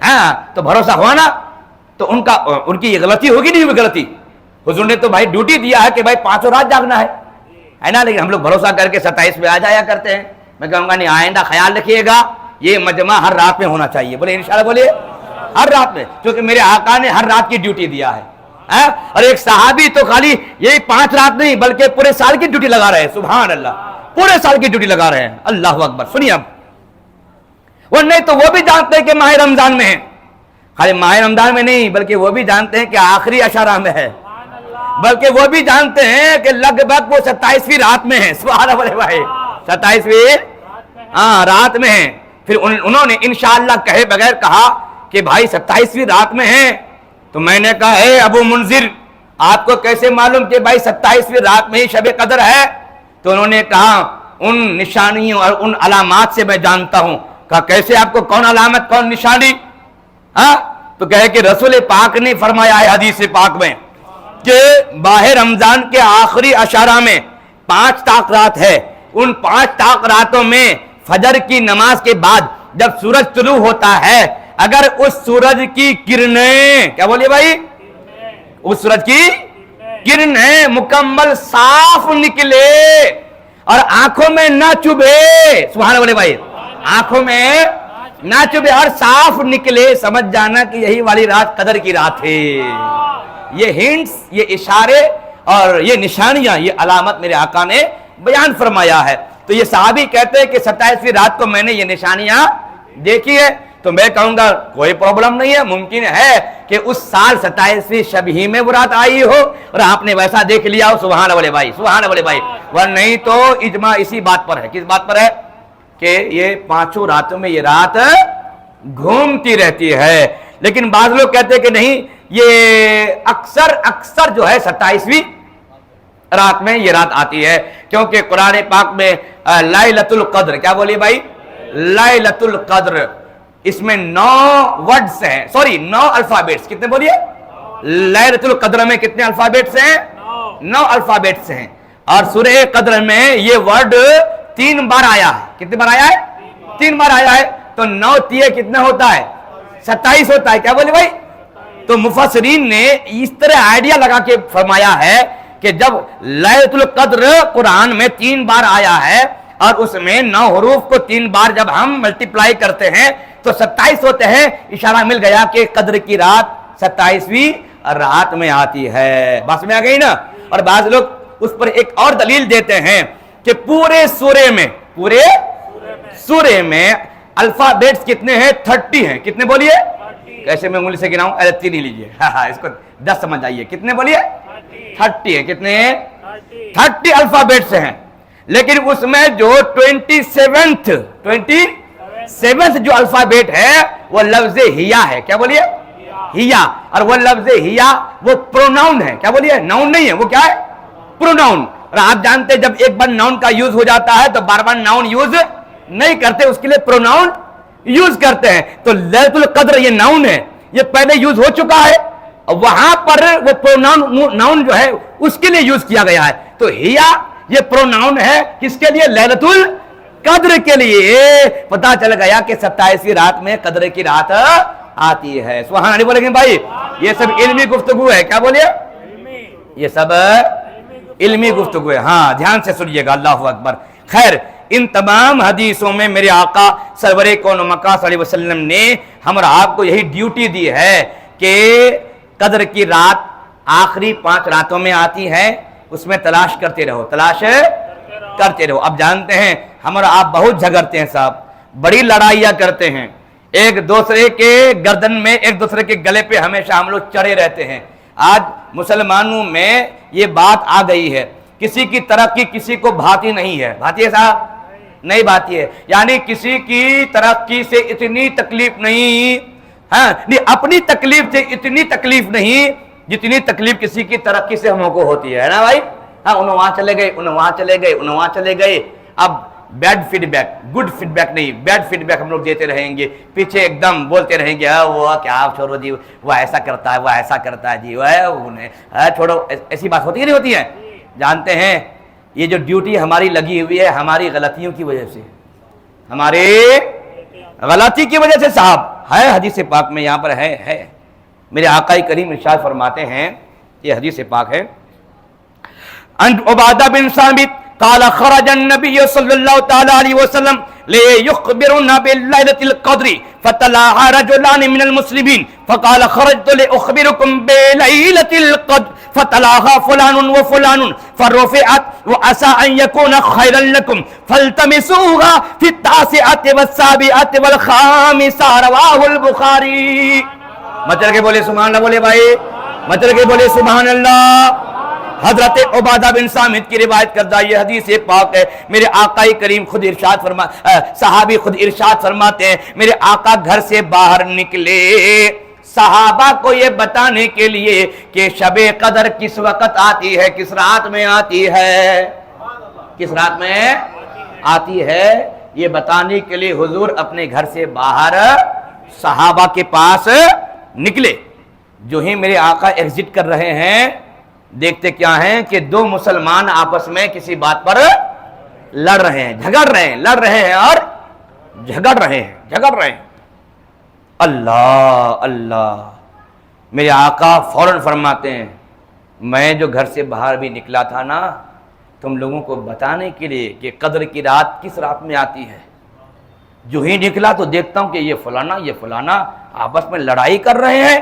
ہاں تو بھروسہ ہوا نا, تو ان کی یہ غلطی ہوگی نہیں ہوئی غلطی. حضور نے تو بھائی ڈیوٹی دیا ہے کہ بھائی 5 رات جاگنا ہے نا, لیکن ہم لوگ بھروسہ کر کے 27 پہ آ جایا کرتے ہیں. میں کہوں گا نہیں, آئندہ خیال رکھیے گا یہ مجمع ہر رات میں ہونا چاہیے. بولے انشاءاللہ, بولے ہر رات میں, کیونکہ میرے آقا نے ہر رات کی ڈیوٹی دیا ہے. اور ایک صحابی تو خالی یہی 5 رات نہیں بلکہ پورے سال کی ڈیوٹی لگا رہے ہیں. سبحان اللہ, پورے سال کی ڈیوٹی لگا رہے ہیں. اللہ اکبر. سنیے اب, وہ نہیں تو وہ بھی جانتے ہیں کہ ماہ رمضان میں ہے, خالی ماہ رمضان میں نہیں بلکہ وہ بھی جانتے ہیں کہ آخری عشرہ میں ہے, بلکہ وہ بھی جانتے ہیں کہ لگ بھگ وہ 27ویں رات میں ہے. سبحان اللہ بھائی, 27ویں رات میں ہے. پھر انہوں نے انشاءاللہ کہے بغیر کہا کہ بھائی 27ویں رات میں ہے. تو میں نے کہا اے ابو منذر, آپ کو کیسے معلوم کہ بھائی 27ویں رات میں ہی شب قدر ہے؟ تو انہوں نے کہا ان نشانیوں اور ان علامات سے میں جانتا ہوں. کہا کیسے, آپ کو کون علامت کون نشانی؟ تو کہے کہ رسول پاک نے فرمایا ہے حدیث پاک میں کہ ماہ رمضان کے آخری عشرہ میں 5 طاق رات ہے. ان 5 طاق راتوں میں فجر کی نماز کے بعد جب سورج طلوع ہوتا ہے, اگر اس سورج کی کرنیں, کیا بولیے بھائی, اس سورج کی کرنیں مکمل صاف نکلے اور آنکھوں میں نہ چبھے, سبحان اللہ بھائی, آنکھوں میں نہ چبھے اور صاف نکلے, سمجھ جانا کہ یہی والی رات قدر کی رات ہے. یہ ہنٹس, یہ اشارے اور یہ نشانیاں, یہ علامت میرے آقا نے بیان فرمایا ہے. تو یہ صحابی کہتے ہیں کہ 27ویں رات کو میں نے یہ نشانیاں دیکھی ہے. تو میں کہوں گا کوئی پرابلم نہیں ہے, ممکن ہے کہ اس سال 27ویں شب ہی میں وہ رات آئی ہو اور آپ نے ویسا دیکھ لیا ہو. سبحان اللہ بھائی, سبحان اللہ بھائی. ورنہ نہیں تو اجماع اسی بات پر ہے. کس بات پر ہے؟ کہ یہ 5 راتوں میں یہ رات گھومتی رہتی ہے. لیکن بعض لوگ کہتے ہیں کہ نہیں, یہ اکثر جو ہے 27ویں رات میں یہ رات آتی ہے, کیونکہ قرآن پاک میں لیلۃ القدر, کیا بولیے بھائی, لیلۃ القدر, اس میں 9 ورڈز ہیں, 9 الفابیٹس. کتنے بولیے؟ لیلۃ القدر میں کتنے الفابیٹس ہیں؟ 9 الفابیٹس ہیں. اور سورہ قدر میں یہ ورڈ 3 بار آیا ہے. کتنے بار آیا ہے؟ 3 بار آیا ہے. تو 9 تیے کتنا ہوتا ہے؟ 27 ہوتا ہے. کیا بولے بھائی؟ تو مفسرین نے اس طرح آئیڈیا لگا کے فرمایا ہے کہ جب لیلۃ القدر قرآن میں 3 بار آیا ہے اور اس میں 9 حروف کو 3 بار جب ہم ملٹیپلائی کرتے ہیں تو 27 ہوتے ہیں. اشارہ مل گیا کہ قدر کی رات 27ویں رات میں آتی ہے. بات میں آ گئی نا. اور بعض لوگ اس پر ایک اور دلیل دیتے ہیں کہ پورے سورے میں الفابیٹس کتنے ہیں؟ 30 ہیں. کتنے بولیے؟ کیسے میں انگلی سے گناؤں؟ 3 ہی لیجئے, اس کو 10 سمجھ آئیے. کتنے بولیے؟ 30 ہیں. کتنے ہیں؟ 30 الفابیٹس ہیں. لیکن اس میں جو 27th جو الفابیٹ ہے وہ لفظ ہیا ہے. کیا بولیے؟ ہیا. اور وہ لفظ ہیا وہ پروناؤن ہے. کیا بولیے؟ ناؤن نہیں ہے, وہ کیا ہے؟ پروناؤن. اور آپ جانتے ہیں جب ایک بار ناؤن کا یوز ہو جاتا ہے تو بار بار ناؤن یوز نہیں کرتے, اس کے لیے پروناؤن یوز کرتے ہیں. تو لیلۃ القدر یہ ناؤن ہے, یہ پہلے یوز ہو چکا ہے, وہاں پر وہ پروناؤن ناؤن جو ہے اس کے لیے یوز کیا گیا ہے. تو ہیا یہ پروناؤن ہے کس کے لیے؟ لیلۃ القدر کے لیے. پتا چل گیا کہ 27ویں رات میں قدر کی رات آتی ہے. سبحان اللہ بولیں گے بھائی. یہ سب علمی گفتگو ہے. کیا بولیے؟ یہ سب علمی گفتگو ہے. ہاں دھیان سے سنیے گا. اللہ اکبر. خیر, ان تمام حدیثوں میں میرے آقا سرور کون و مکان صلی اللہ علیہ وسلم نے ہم اور آپ کو یہی ڈیوٹی دی ہے کہ قدر کی رات آخری 5 راتوں میں آتی ہے, اس میں تلاش کرتے رہو, تلاش کرتے رہو. اب جانتے ہیں ہم اور آپ بہت جھگڑتے ہیں صاحب, بڑی لڑائیاں کرتے ہیں, ایک دوسرے کے گردن میں, ایک دوسرے کے گلے پہ ہمیشہ ہم لوگ چڑھے رہتے ہیں. آج مسلمانوں میں یہ بات آ گئی ہے, کسی کی ترقی کسی کو بھاتی نہیں ہے. بھاتی ہے صاحب؟ نہیں بھاتی ہے. یعنی کسی کی ترقی سے اتنی تکلیف نہیں, نہیں اپنی تکلیف سے اتنی تکلیف نہیں جتنی تکلیف کسی کی ترقی سے ہم کو ہوتی ہے نا بھائی. انہوں وہاں چلے گئے, انہوں وہاں چلے گئے, انہوں وہاں چلے گئے. اب bad feedback, good feedback نہیں، بیڈ فیڈ بیک ہم لوگ دیتے رہیں گے، پیچھے ایک دم بولتے رہیں گے وہ کیا آپ چھوڑو جی، وہ ایسا کرتا ہے، وہ ایسا کرتا ہے جی، وہ چھوڑو، ایسی بات ہوتی نہیں ہوتی ہے؟ جانتے ہیں یہ جو ڈیوٹی ہماری لگی ہوئی ہے ہماری غلطیوں کی وجہ سے، ہماری غلطی کی وجہ سے صاحب، ہے حدیث پاک میں یہاں پر ہے میرے آقا کریم ارشاد فرماتے ہیں، یہ حدیث پاک ہے، عن عبادہ بن ثابت قال خرج النبي صلى الله تعالى عليه وسلم ليخبرنا بالليلة القدر فتلاها رجلان من المسلمين فقال خرجت لأخبركم بليلة القدر فتلاها فلان وفلان فرفعت وعسى أن يكون خيرا لكم فالتمسوها في التاسعة والسابعة والخامسة رواه البخاري. مطلب کہ بولے سبحان اللہ، بولے بھائی مطلب کہ بولے سبحان اللہ. حضرت عبادہ بن صامت کی روایت کردہ یہ حدیث پاک ہے، میرے آقا کریم خود ارشاد صحابی خود ارشاد فرماتے ہیں میرے آقا گھر سے باہر نکلے صحابہ کو یہ بتانے کے لیے کہ شب قدر کس وقت آتی ہے، کس رات میں آتی ہے، کس رات میں آتی ہے، یہ بتانے کے لیے حضور اپنے گھر سے باہر صحابہ کے پاس نکلے. جو ہی میرے آقا ایگزٹ کر رہے ہیں، دیکھتے کیا ہیں کہ دو مسلمان آپس میں کسی بات پر لڑ رہے ہیں، جھگڑ رہے ہیں، لڑ رہے ہیں اور جھگڑ رہے ہیں. اللہ اللہ. میرے آقا فوراً فرماتے ہیں میں جو گھر سے باہر بھی نکلا تھا نا تم لوگوں کو بتانے کے لیے کہ قدر کی رات کس رات میں آتی ہے. جو ہی نکلا تو دیکھتا ہوں کہ یہ فلانا آپس میں لڑائی کر رہے ہیں.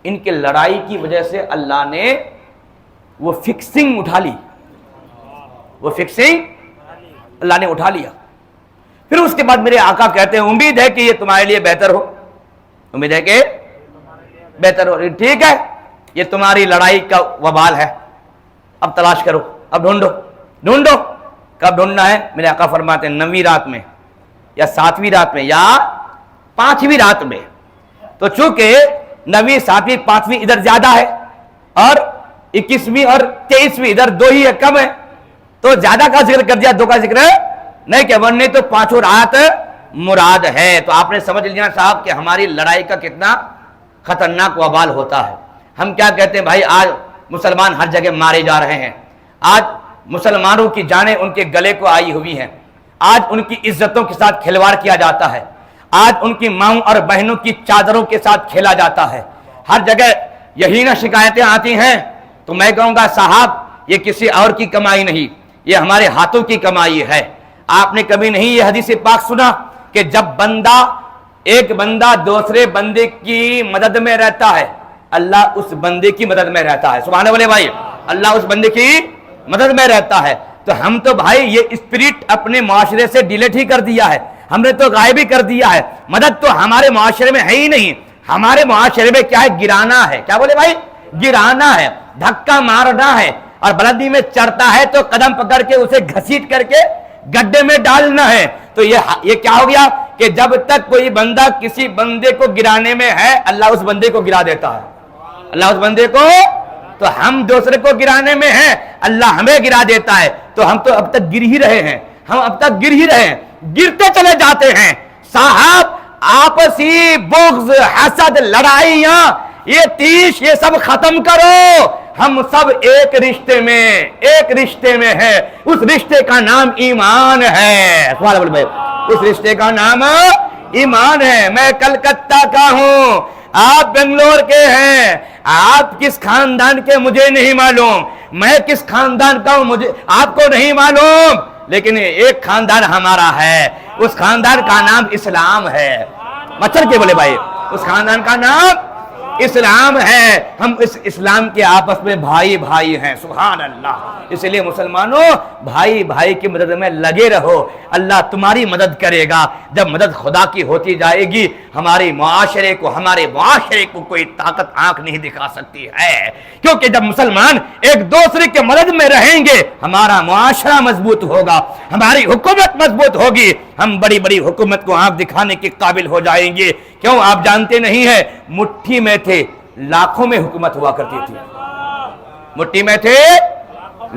ان کے لڑائی کی وجہ سے اللہ نے وہ فکسنگ اٹھا لی، وہ فکسنگ اللہ نے اٹھا لیا. پھر اس کے بعد میرے آقا کہتے ہیں امید ہے کہ یہ تمہارے لیے بہتر ہو، امید ہے کہ بہتر ہو، ٹھیک ہے یہ تمہاری لڑائی کا وبال ہے، اب تلاش کرو، اب ڈھونڈو. کب ڈھونڈنا ہے؟ میرے آقا فرماتے ہیں 9ویں رات میں یا 7ویں رات میں یا 5ویں رات میں. تو چونکہ 9ویں 7ویں 5ویں ادھر زیادہ ہے اور 21ویں اور 23ویں ادھر 2 ہی ہے، کم ہے، تو زیادہ کا ذکر کر دیا، 2 کا ذکر نہیں کہ ورنہ تو 5 رات مراد ہے. تو آپ نے سمجھ لیا صاحب کہ ہماری لڑائی کا کتنا خطرناک وبال ہوتا ہے. ہم کیا کہتے ہیں بھائی آج مسلمان ہر جگہ مارے جا رہے ہیں، آج مسلمانوں کی جانیں ان کے گلے کو آئی ہوئی ہیں، آج ان کی عزتوں کے ساتھ کھلواڑ کیا جاتا ہے، آج ان کی ماؤں اور بہنوں کی چادروں کے ساتھ کھیلا جاتا ہے، ہر جگہ یہی نہ شکایتیں آتی ہیں. تو میں کہوں گا صاحب یہ کسی اور کی کمائی نہیں، یہ ہمارے ہاتھوں کی کمائی ہے. آپ نے کبھی نہیں یہ حدیث پاک سنا کہ جب ایک بندہ دوسرے بندے کی مدد میں رہتا ہے اللہ اس بندے کی مدد میں رہتا ہے. سبحان اللہ بھائی، اللہ اس بندے کی مدد میں رہتا ہے. تو ہم تو بھائی یہ اسپرٹ اپنے معاشرے سے ڈیلیٹ ہی کر دیا ہے، ہم نے تو غائب ہی کر دیا ہے. مدد تو ہمارے معاشرے میں ہے ہی نہیں. ہمارے معاشرے میں کیا ہے؟ گرانا ہے. کیا بولے بھائی؟ گرانا ہے، دھکا مارنا ہے، اور بلندی میں چڑھتا ہے تو قدم پکڑ کے اسے گھسیٹ کر کے گڈھے میں ڈالنا ہے. تو یہ کیا ہو گیا کہ جب تک کوئی بندہ کسی بندے کو گرانے میں ہے اللہ اس بندے کو گرا دیتا ہے، اللہ اس بندے کو. تو ہم دوسرے کو گرانے میں ہیں اللہ ہمیں گرا دیتا ہے. تو ہم تو اب تک گر ہی رہے ہیں، ہم اب تک گر ہی رہے ہیں، گرتے چلے جاتے ہیں. صاحب آپسی بغض، حسد، لڑائیاں، یہ تیش، یہ سب ختم کرو. ہم سب ایک رشتے میں ہیں. اس رشتے کا نام ایمان ہے. اس رشتے کا نام ایمان ہے. میں کلکتہ کا ہوں، آپ بنگلور کے ہیں، آپ کس خاندان کے مجھے نہیں معلوم، میں کس خاندان کا ہوں مجھے آپ کو نہیں معلوم، لیکن ایک خاندان ہمارا ہے، اس خاندان کا نام اسلام ہے. مچھر کے بولے بھائی، اس خاندان کا نام اسلام ہے. ہم اس اسلام کے آپس میں بھائی ہیں. سبحان اللہ. اس لیے مسلمانوں بھائی کی مدد میں لگے رہو، اللہ تمہاری مدد کرے گا. جب مدد خدا کی ہوتی جائے گی ہمارے معاشرے کو کوئی طاقت آنکھ نہیں دکھا سکتی ہے. کیونکہ جب مسلمان ایک دوسرے کے مدد میں رہیں گے ہمارا معاشرہ مضبوط ہوگا، ہماری حکومت مضبوط ہوگی، ہم بڑی حکومت کو آنکھ دکھانے کے قابل ہو جائیں گے. کیوں آپ جانتے نہیں ہیں مٹھی میں تھے لاکھوں میں حکومت ہوا کرتی تھی، مٹھی میں تھے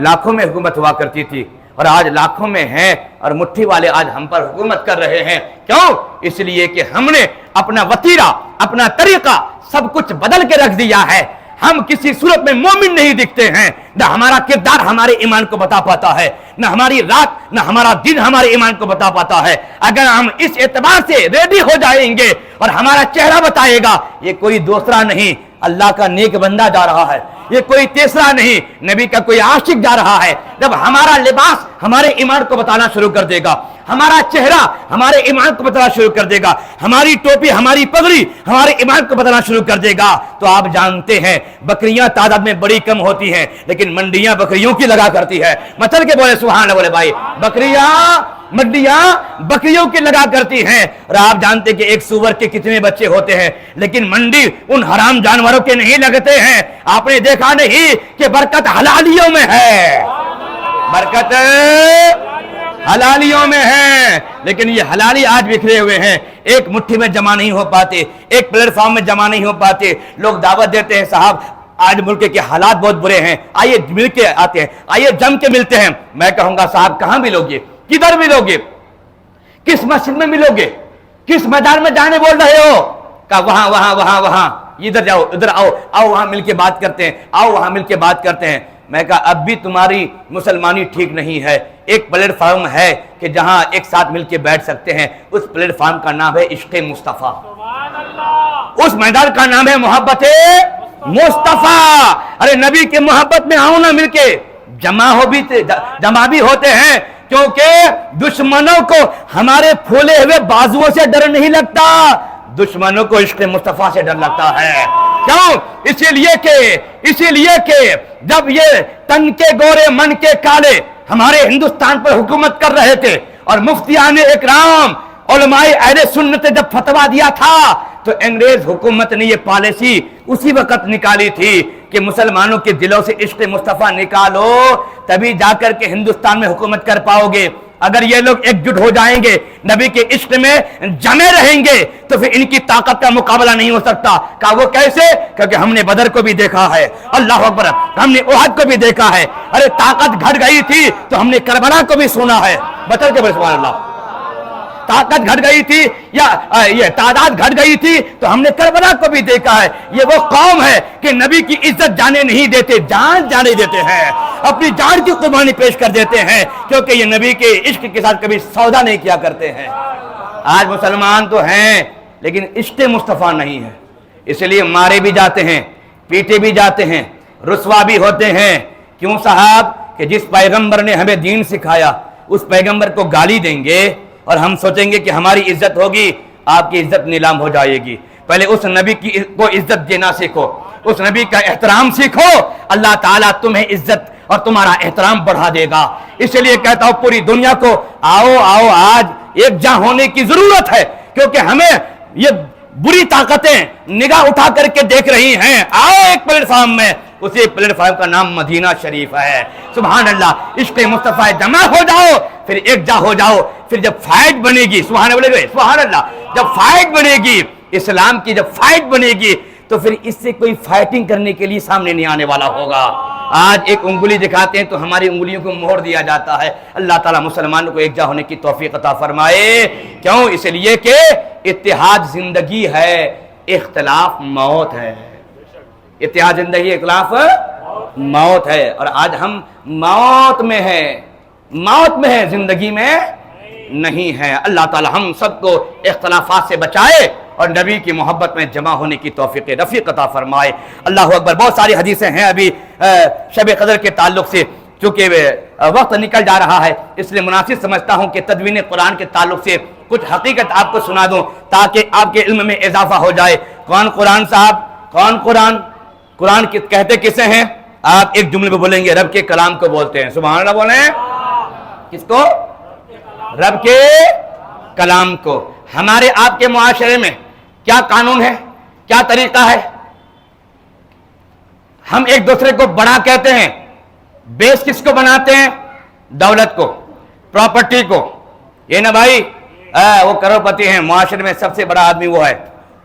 لاکھوں میں حکومت ہوا کرتی تھی. اور آج لاکھوں میں ہیں اور مٹھی والے آج ہم پر حکومت کر رہے ہیں. کیوں؟ اس لیے کہ ہم نے اپنا وتیرہ، اپنا طریقہ سب کچھ بدل کے رکھ دیا ہے. ہم کسی صورت میں مومن نہیں دکھتے ہیں. نہ ہمارا کردار ہمارے ایمان کو بتا پاتا ہے، نہ ہماری رات نہ ہمارا دن ہمارے ایمان کو بتا پاتا ہے. اگر ہم اس اعتبار سے ریڈی ہو جائیں گے اور ہمارا چہرہ بتائے گا یہ کوئی دوسرا نہیں، اللہ کا نیک بندہ جا رہا ہے، یہ کوئی تیسرا نہیں، نبی کا کوئی عاشق جا رہا ہے. جب ہمارا لباس ہمارے ایمان کو بتانا شروع کر دے گا، ہمارا چہرہ ہمارے ایمان کو بتانا شروع کر دے گا، ہماری ٹوپی ہماری پگڑی ہمارے ایمان کو بتانا شروع کر دے گا، تو آپ جانتے ہیں بکریاں تعداد میں بڑی کم ہوتی ہیں لیکن منڈیاں بکریوں کی لگا کرتی ہے. مچل کے بولے سبحان اللہ بولے بھائی، منڈیاں بکریوں کی لگا کرتی ہیں. اور آپ جانتے کہ ایک سور کے کتنے بچے ہوتے ہیں لیکن منڈی ان حرام جانوروں کے نہیں لگتے ہیں. آپ نے دیکھا نہیں کہ برکت حلالیوں میں ہے، برکت حلالیوں میں ہے، لیکن یہ حلالی آج بکھرے ہوئے ہیں، ایک مٹھی میں جمع نہیں ہو پاتے، ایک پلیٹ فارم میں جمع نہیں ہو پاتے. لوگ دعوت دیتے ہیں صاحب آج ملک کے حالات بہت برے ہیں، آئیے مل کے آتے ہیں، آئیے جم کے ملتے ہیں. میں کہوں گا صاحب کہاں ملو گے، کدھر ملو گے، کس مسجد میں ملو گے، کس میدان میں جانے بول رہے ہو؟ کہا وہاں وہاں وہاں وہاں، ادھر جاؤ ادھر آؤ، آؤ وہاں مل کے بات کرتے ہیں، آؤ وہاں مل کے بات کرتے ہیں. میں کہا اب بھی تمہاری مسلمانی ٹھیک نہیں ہے. ایک پلیٹ فارم ہے کہ جہاں ایک ساتھ مل کے بیٹھ سکتے ہیں، اس پلیٹ فارم کا نام ہے عشق مصطفیٰ، اس میدان کا نام ہے محبت مصطفیٰ. ارے نبی کے محبت میں آؤ نا مل کے، جمع بھی ہوتے ہیں کیونکہ دشمنوں کو ہمارے پھولے ہوئے بازوؤں سے ڈر نہیں لگتا، دشمنوں کو عشق مصطفیٰ سے ڈر لگتا ہے. کیوں؟ اسی لیے کہ جب یہ تن کے گورے من کے کالے ہمارے ہندوستان پر حکومت کر رہے تھے اور مفتیان اکرام علماء اہل سنت نے جب فتویٰ دیا تھا تو انگریز حکومت نے یہ پالیسی اسی وقت نکالی تھی کہ مسلمانوں کے دلوں سے عشق مصطفیٰ نکالو تبھی جا کر کے ہندوستان میں حکومت کر پاؤ گے. اگر یہ لوگ ایک جٹ ہو جائیں گے، نبی کے عشق میں جمے رہیں گے تو پھر ان کی طاقت کا مقابلہ نہیں ہو سکتا. کہا وہ کیسے؟ کیونکہ ہم نے بدر کو بھی دیکھا ہے، اللہ اکبر، ہم نے احد کو بھی دیکھا ہے. ارے طاقت گھٹ گئی تھی تو ہم نے کربلا کو بھی سنا ہے. بتا کے سبحان اللہ، طاقت گھٹ گئی تھی یا یہ تعداد گھٹ گئی تھی تو ہم نے کربلا کو بھی دیکھا ہے. یہ وہ قوم ہے کہ نبی کی عزت جانے نہیں دیتے، جان جانے دیتے ہیں، اپنی جان کی قربانی پیش کر دیتے ہیں کیونکہ یہ نبی کے عشق کے ساتھ کبھی سودا نہیں کیا کرتے ہیں. آج مسلمان تو ہیں لیکن عشق مصطفیٰ نہیں ہے، اس لیے مارے بھی جاتے ہیں، پیٹے بھی جاتے ہیں، رسوا بھی ہوتے ہیں. کیوں صاحب؟ کہ جس پیغمبر نے ہمیں دین سکھایا اس پیغمبر کو گالی دیں گے اور ہم سوچیں گے کہ ہماری عزت ہوگی، آپ کی عزت نیلام ہو جائے گی. پہلے اس نبی کو عزت دینا سیکھو، اس نبی کا احترام سیکھو، اللہ تعالیٰ تمہیں عزت اور تمہارا احترام بڑھا دے گا. اس لیے کہتا ہوں پوری دنیا کو آؤ آج ایک جاں ہونے کی ضرورت ہے کیونکہ ہمیں یہ بری طاقتیں نگاہ اٹھا کر کے دیکھ رہی ہیں. آؤ ایک پلیٹ فارم میں، اسی پلیٹ فارم کا نام مدینہ شریف ہے. سبحان اللہ، عشق مصطفیٰ جمع ہو جاؤ، پھر ایک جا ہو جاؤ. پھر جب فائٹ بنے گی، سبحان اللہ، سبحان اللہ، جب فائٹ بنے گی اسلام کی، جب فائٹ بنے گی تو پھر اس سے کوئی فائٹنگ کرنے کے لیے سامنے نہیں آنے والا ہوگا. آج ایک انگلی دکھاتے ہیں تو ہماری انگلیوں کو مہر دیا جاتا ہے. اللہ تعالیٰ مسلمانوں کو ایک جا ہونے کی توفیق عطا فرمائے. کیوں؟ اس لیے کہ اتحاد زندگی ہے، اختلاف موت ہے. اتحاد زندگی، اختلاف موت ہے. اور آج ہم موت میں ہیں، زندگی میں نہیں ہے. اللہ تعالی ہم سب کو اختلافات سے بچائے اور نبی کی محبت میں جمع ہونے کی توفیق رفیق عطا فرمائے. اللہ اکبر. بہت ساری حدیثیں ہیں ابھی شب قدر کے تعلق سے، چونکہ وقت نکل جا رہا ہے اس لیے مناسب سمجھتا ہوں کہ تدوین قرآن کے تعلق سے کچھ حقیقت آپ کو سنا دوں تاکہ آپ کے علم میں اضافہ ہو جائے. کون قرآن صاحب؟ کون قرآن؟ قرآن کہتے کسے ہیں؟ آپ ایک جملے میں بولیں گے رب کے کلام کو بولتے ہیں. سبحان اللہ بولیں. کس کو؟ رب کے کلام کو. ہمارے آپ کے معاشرے میں کیا قانون ہے، کیا طریقہ ہے؟ ہم ایک دوسرے کو بڑا کہتے ہیں. بیس کس کو بناتے ہیں؟ دولت کو، پراپرٹی کو. یہ نا بھائی وہ کروڑپتی ہیں، معاشرے میں سب سے بڑا آدمی وہ ہے.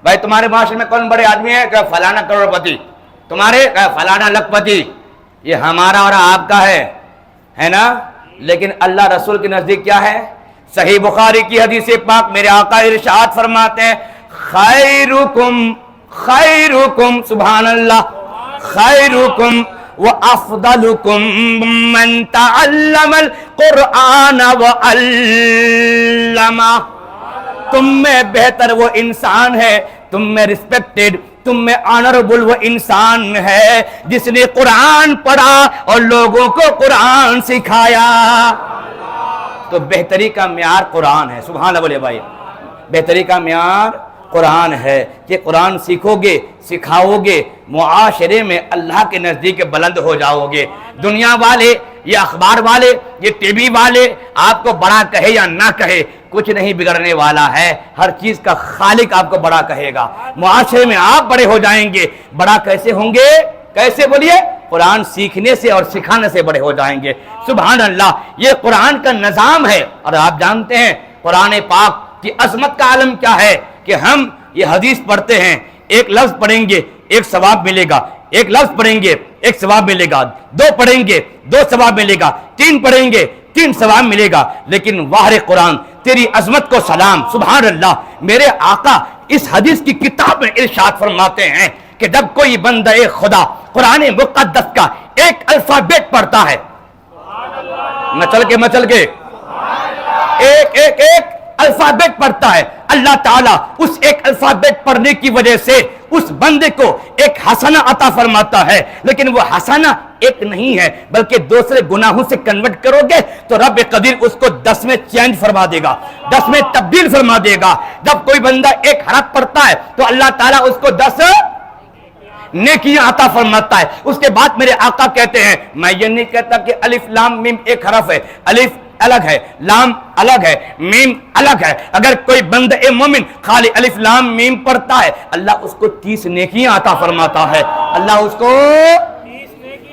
بھائی تمہارے معاشرے میں کون بڑے آدمی ہے؟ کہ فلانا کروڑپتی، تمہارے فلانا لکھپتی. یہ ہمارا اور آپ کا ہے نا. لیکن اللہ رسول کے نزدیک کیا ہے؟ صحیح بخاری کی حدیث پاک میرے آقا ارشاد فرماتے ہیں خیرکم سبحان اللہ خیرکم وافضلکم من تعلم القرآن وعلمہ، تم میں بہتر وہ انسان ہے، تم میں ریسپیکٹڈ، تم میں آنریبل وہ انسان ہے جس نے قرآن پڑھا اور لوگوں کو قرآن سکھایا۔ تو بہتری کا معیار قرآن ہے، سبحان اللہ بولے بھائی، بہتری کا معیار قرآن ہے کہ قرآن سیکھو گے، سکھاؤ گے، معاشرے میں اللہ کے نزدیک بلند ہو جاؤ گے۔ دنیا والے، یہ اخبار والے، یہ ٹی وی والے آپ کو بڑا کہے یا نہ کہے کچھ نہیں بگڑنے والا ہے، ہر چیز کا خالق آپ کو بڑا کہے گا۔ معاشرے میں آپ بڑے ہو جائیں گے، بڑا کیسے ہوں گے؟ کیسے بولیے؟ قرآن سیکھنے سے اور سکھانے سے بڑے ہو جائیں گے۔ سبحان اللہ، یہ قرآن کا نظام ہے۔ اور آپ جانتے ہیں قرآن پاک کی عظمت کا عالم کیا ہے کہ ہم یہ حدیث پڑھتے ہیں، ایک لفظ پڑھیں گے ایک ثواب ملے گا، ایک لفظ پڑھیں گے ایک ثواب ملے گا، دو پڑھیں گے دو ثواب ملے گا، تین پڑھیں گے تین ثواب ملے گا۔ لیکن واہر قرآن تیری عظمت کو سلام، سبحان اللہ، میرے آقا اس حدیث کی کتاب میں ارشاد فرماتے ہیں کہ جب کوئی بندہ خدا قرآن مقدس کا ایک الفابیٹ پڑھتا ہے، مچل کے ایک ایک ایک الفابیٹ پڑھتا ہے، اللہ تعالیٰ اس ایک الفابیٹ پڑھنے کی وجہ سے اس بندے کو ایک حسنہ عطا فرماتا ہے۔ لیکن وہ حسنہ ایک نہیں ہے بلکہ دوسرے گناہوں سے کنورٹ کرو گے تو رب قدیر اس کو 10 میں چینج فرما دے گا، 10 میں تبدیل فرما دے گا۔ جب کوئی بندہ ایک حرف پڑھتا ہے تو اللہ تعالیٰ اس کو 10 نیکیاں عطا فرماتا ہے۔ اس کے بعد میرے آقا کہتے ہیں، میں یہ نہیں کہتا کہ الف لام میم ایک حرف ہے، الف الگ ہے، لام الگ ہے، میم الگ ہے۔ اگر کوئی بندہ مومن خالی الف لام میم پڑھتا ہے، اللہ اس کو 30 نیکیاں عطا فرماتا ہے۔ اللہ اس کو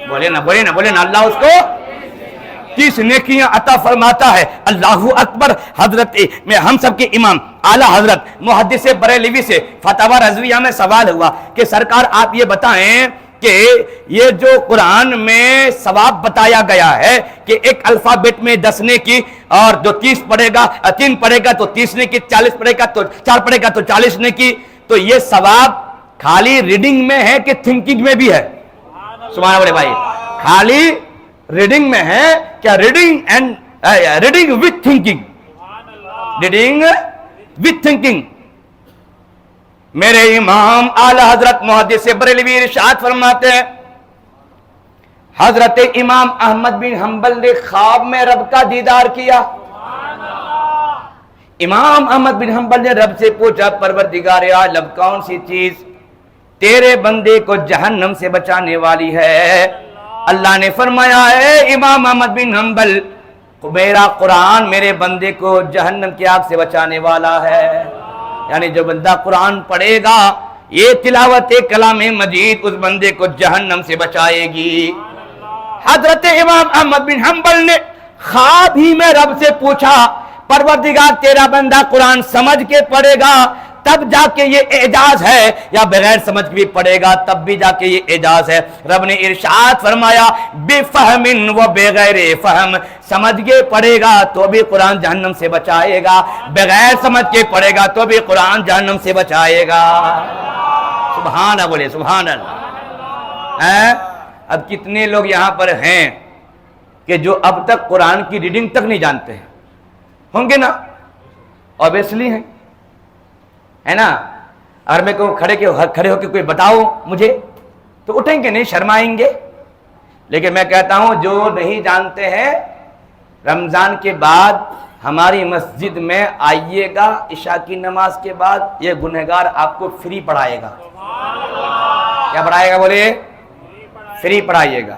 بولے نا اللہ اس کو 30 نیکیاں عطا فرماتا ہے۔ اللہ اکبر۔ حضرت میں ہم سب کے امام اعلیٰ حضرت محدث بریلوی سے فتاوی رضویہ میں سوال ہوا کہ سرکار آپ یہ بتائیں کہ یہ جو قرآن میں ثواب بتایا گیا ہے کہ ایک الفابیٹ میں 10 نیکی اور جو 30 پڑھے گا 3 پڑھے گا تو 30 نیکی، 40 پڑھے گا تو 4 پڑھے گا تو 40 نیکی، تو یہ ثواب خالی ریڈنگ میں ہے کہ تھنکنگ میں بھی ہے؟ سبحان اللہ بھائی، خالی ریڈنگ میں ہے کیا؟ Reading with thinking, reading with thinking. میرے امام اعلی حضرت محدث بریلوی ارشاد فرماتے ہیں، حضرت امام احمد بن حنبل نے خواب میں رب کا دیدار کیا۔ امام احمد بن حنبل نے رب سے پوچھا، پروردگار عالم کون سی چیز تیرے بندے کو جہنم سے بچانے والی ہے؟ اللہ نے فرمایا، اے امام احمد بن حنبل، میرا قرآن میرے بندے کو جہنم کی آگ سے بچانے والا ہے۔ یعنی جو بندہ قرآن پڑھے گا، یہ تلاوت کلام مجید اس بندے کو جہنم سے بچائے گی۔ حضرت امام احمد بن حنبل نے خواب ہی میں رب سے پوچھا، پروردگار تیرا بندہ قرآن سمجھ کے پڑھے گا تب جا کے یہ اعجاز ہے، یا بغیر سمجھ کے بھی پڑھے گا تب بھی جا کے یہ اعجاز ہے؟ رب نے ارشاد فرمایا، بفہم و بغیر فہم، سمجھ کے پڑھے گا تو بھی قرآن جہنم سے بچائے گا، بغیر سمجھ کے پڑھے گا تو بھی قرآن جہنم سے بچائے گا۔ سبحان اللہ بولے، سبحان اللہ۔ اب کتنے لوگ یہاں پر ہیں کہ جو اب تک قرآن کی ریڈنگ تک نہیں جانتے ہیں؟ ہوں گے نا؟ اوبیسلی ہیں، ہے نا؟ اگر میں کہوں کھڑے ہو کے کوئی بتاؤ مجھے تو اٹھیں گے نہیں، شرمائیں گے۔ لیکن میں کہتا ہوں جو نہیں جانتے ہیں، رمضان کے بعد ہماری مسجد میں آئیے گا، عشاء کی نماز کے بعد یہ گنہگار آپ کو فری پڑھائے گا۔ کیا پڑھائے گا بولے؟ فری پڑھائیے گا،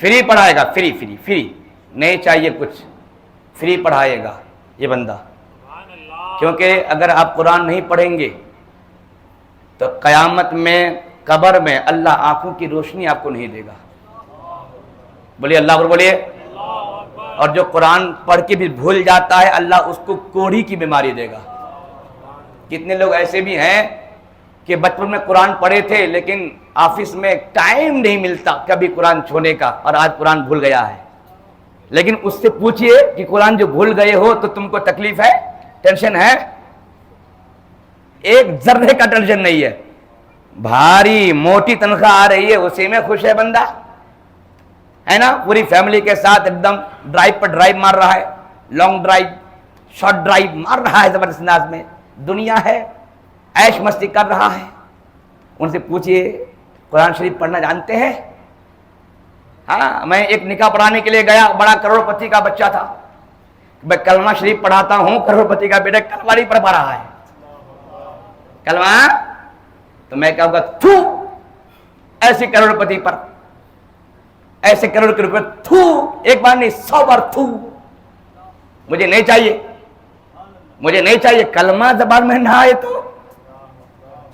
فری پڑھائے گا، فری فری فری، نہیں چاہیے کچھ، فری پڑھائے گا یہ بندہ۔ کیونکہ اگر آپ قرآن نہیں پڑھیں گے تو قیامت میں قبر میں اللہ آنکھوں کی روشنی آپ کو نہیں دے گا۔ بولیے اللہ اکبر، بولیے۔ اور جو قرآن پڑھ کے بھی بھول جاتا ہے، اللہ اس کو کوڑھی کی بیماری دے گا۔ کتنے لوگ ایسے بھی ہیں کہ بچپن میں قرآن پڑھے تھے لیکن آفس میں ٹائم نہیں ملتا کبھی قرآن چھونے کا، اور آج قرآن بھول گیا ہے۔ لیکن اس سے پوچھئے کہ قرآن جو بھول گئے ہو تو تم کو تکلیف ہے, ٹینشن ہے؟ ایک ذرے کا ٹینشن نہیں ہے. بھاری موٹی تنخواہ آ رہی ہے, اسی میں خوش ہے بندہ, ہے نا. پوری فیملی کے ساتھ ایک دم ڈرائیو پر ڈرائیو مار رہا ہے, لانگ ڈرائیو, شارٹ ڈرائیو مار رہا ہے زبردست انداز میں. دنیا ہے, عیش مستی کر رہا ہے. ان سے پوچھئے قرآن شریف پڑھنا جانتے ہیں؟ ہاں, میں ایک نکاح پڑھانے کے لیے گیا, بڑا کروڑ پتی کا بچہ تھا. میں کلمہ شریف پڑھاتا ہوں, کروڑ پتی کا بیٹا کلمہ نہیں پڑھ پا رہا ہے. کلمہ تو میں کہوں گا تھو ایسے کروڑ پتی پر, ایسے کروڑ کے روپے تھو, ایک بار نہیں 100 بار تھو. مجھے نہیں چاہیے, مجھے نہیں چاہیے. کلمہ زبان میں نہ آئے تو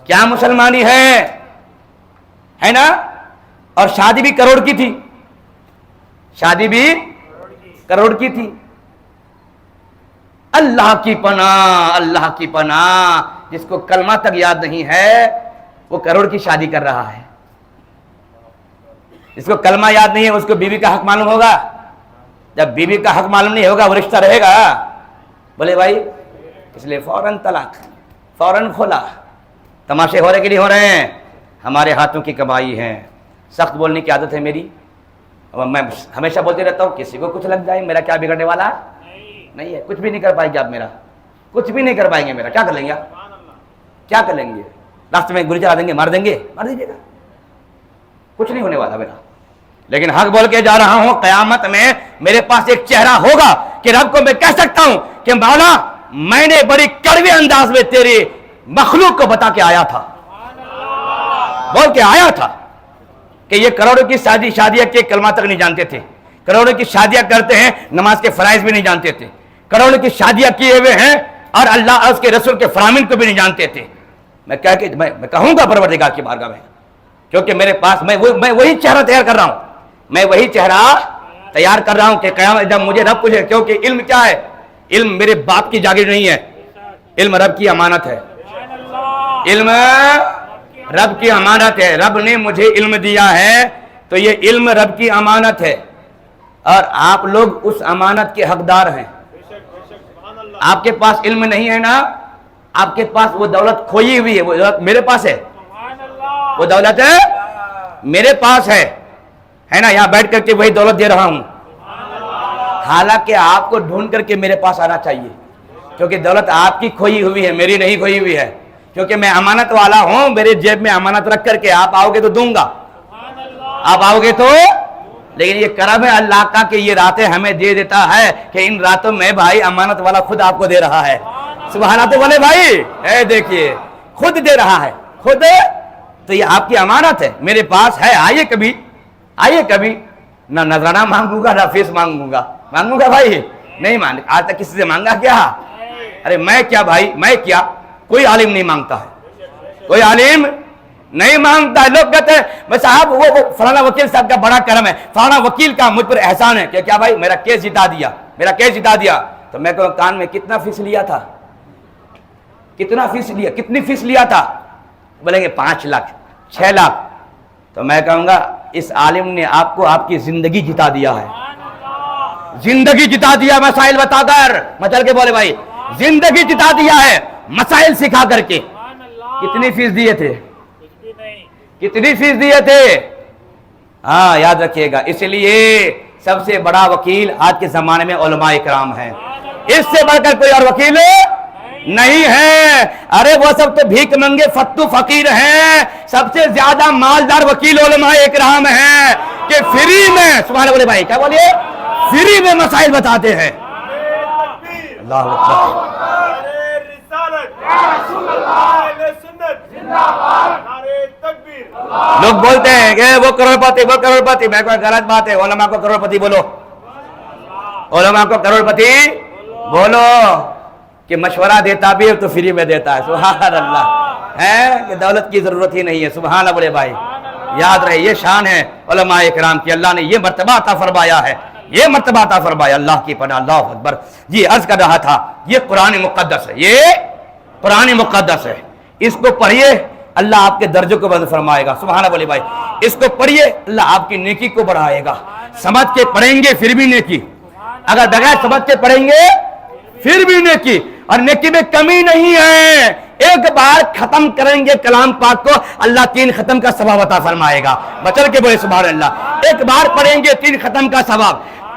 کیا مسلمانی ہے نا. اور شادی بھی کروڑ کی تھی, شادی بھی کروڑ کی تھی. اللہ کی پناہ, اللہ کی پناہ. جس کو کلمہ تک یاد نہیں ہے وہ کروڑ کی شادی کر رہا ہے. جس کو کلمہ یاد نہیں ہے اس کو بیوی کا حق معلوم ہوگا. جب بیوی کا حق معلوم نہیں ہوگا وہ رشتہ رہے گا؟ بولے بھائی, اس لیے فوراً طلاق, فوراً کھولا. تماشے ہو رہے کہ نہیں ہو رہے ہیں؟ ہمارے ہاتھوں کی کمائی ہے. سخت بولنے کی عادت ہے میری, میں ہمیشہ بولتے رہتا ہوں کسی کو کچھ لگ جائے میرا کیا بگڑنے والا نہیں ہے. کچھ بھی نہیں کر پائیں گے آپ میرا, کچھ بھی نہیں کر پائیں گے میرا. کیا کر لیں گے آپ, کیا کر لیں گے؟ راستے میں گولی چلا دیں گے, مار دیں گے, مار دیجیے گا, کچھ نہیں ہونے والا میرا. لیکن حق بول کے جا رہا ہوں, قیامت میں میرے پاس ایک چہرہ ہوگا کہ رب کو میں کہہ سکتا ہوں کہ مولا میں نے بڑی کڑوے انداز میں تیری مخلوق کو بتا کے آیا تھا, بول کے آیا تھا کہ یہ کروڑوں کی شادیاں کے کلمہ تک نہیں جانتے تھے, کروڑوں کی شادیاں کرتے ہیں نماز کے فرائض بھی نہیں جانتے تھے, کروڑوں کی شادیاں کیے ہوئے ہیں اور اللہ اور اس کے رسول کے فرامین کو بھی نہیں جانتے تھے. میں کہوں گا پروردگار کی بارگاہ میں, کیونکہ میرے پاس میں وہی چہرہ تیار کر رہا ہوں, میں وہی چہرہ تیار کر رہا ہوں کہ قیامت جب مجھے رب پوچھے. کیونکہ علم کیا ہے؟ علم میرے باپ کی جاگیر نہیں ہے, علم رب کی امانت ہے. علم رب کی امانت ہے. رب نے مجھے علم دیا ہے تو یہ علم رب کی امانت ہے, اور آپ لوگ اس امانت کے حقدار ہیں. آپ کے پاس علم نہیں ہے نا, آپ کے پاس وہ دولت کھوئی ہوئی ہے, وہ دولت میرے پاس ہے, وہ دولت میرے پاس ہے نا. یہاں بیٹھ کر کے وہی دولت دے رہا ہوں. حالانکہ آپ کو ڈھونڈ کر کے میرے پاس آنا چاہیے, کیونکہ دولت آپ کی کھوئی ہوئی ہے, میری نہیں کھوئی ہوئی ہے. کیونکہ میں امانت والا ہوں, میرے جیب میں امانت رکھ کر کے آپ آؤ گے تو دوں گا, آپ آؤ گے تو. لیکن یہ کرم ہے اللہ کا کہ یہ راتیں ہمیں دے دیتا ہے کہ ان راتوں میں بھائی امانت والا خود آپ کو دے رہا ہے. سبحان اللہ والے بھائی, اے دیکھیے خود دے رہا ہے, خود. تو یہ آپ کی امانت ہے, میرے پاس ہے. آئیے کبھی, آئیے کبھی. نہ نذرانہ مانگوں گا نہ فیس مانگوں گا. مانگوں گا بھائی؟ نہیں مانگ. آج تک کسی سے مانگا کیا؟ ارے میں کیا بھائی, میں کیا, کوئی عالم نہیں مانگتا ہے, کوئی عالم نہیں مانگتا ہے. لوگ کہتے ہیں صاحب وہ فلانا وکیل صاحب کا بڑا کرم ہے, فلانا وکیل کا مجھ پر احسان ہے کہ کیا بھائی میرا کیس جتا دیا, میرا کیس جتا دیا. تو میں کہوں کان میں کتنا فیس لیا تھا, کتنا فیس لیا, کتنی فیس لیا تھا؟ بولیں گے 5 لاکھ 6 لاکھ. تو میں کہوں گا اس عالم نے آپ کو آپ کی زندگی جتا دیا ہے, زندگی جتا دیا مسائل بتا کر. مچل کے بولے بھائی, زندگی جتا دیا ہے مسائل سکھا کر کے. کتنی فیس دیے تھے, کتنی فیس دیے تھے؟ ہاں یاد رکھیے گا. اس لیے سب سے بڑا وکیل آج کے زمانے میں علماء کرام ہیں, اس سے بڑھ کر کوئی اور وکیل نہیں ہے. ارے وہ سب تو بھیک منگے فتو فقیر ہیں, سب سے زیادہ مالدار وکیل علماء کرام ہیں کہ فری میں, سبحان اللہ بھائی کیا بولیے, فری میں مسائل بتاتے ہیں. اللہ اکبر. لوگ بولتے ہیں کہ وہ کروڑ پتی, وہ کروڑ پتی. میں کوئی غلط بات ہے, علماء کو کروڑ پتی بولو, علماء کو کروڑ پتی بولو. کہ مشورہ دیتا بھی ہے تو فری میں دیتا ہے. سبحان اللہ ہے کہ دولت کی ضرورت ہی نہیں ہے. سبحان اللہ بڑے بھائی, یاد رہے یہ شان ہے علماء کرام کی. اللہ نے یہ مرتبہ عطا فرمایا ہے, یہ مرتبہ عطا فرمایا. اللہ کی پناہ. اللہ اکبر. جی عرض کر رہا تھا یہ قرآن مقدس ہے, یہ قرآن مقدس ہے. اس کو پڑھیے اللہ آپ کے درجوں کو بلند فرمائے گا. سبحان اللہ بولے بھائی, اس کو پڑھیے اللہ آپ کی نیکی کو بڑھائے گا. سمجھ کے پڑھیں گے پھر بھی نیکی, اگر بغیر سبق کے پڑھیں گے پھر بھی نیکی، اور نیکی میں کمی نہیں ہے. ایک بار ختم کریں گے کلام پاک کو، اللہ 3 ختم کا ثواب عطا فرمائے گا. بچل کے بولے سبحان اللہ. ایک بار پڑھیں گے 3 ختم کا ثواب.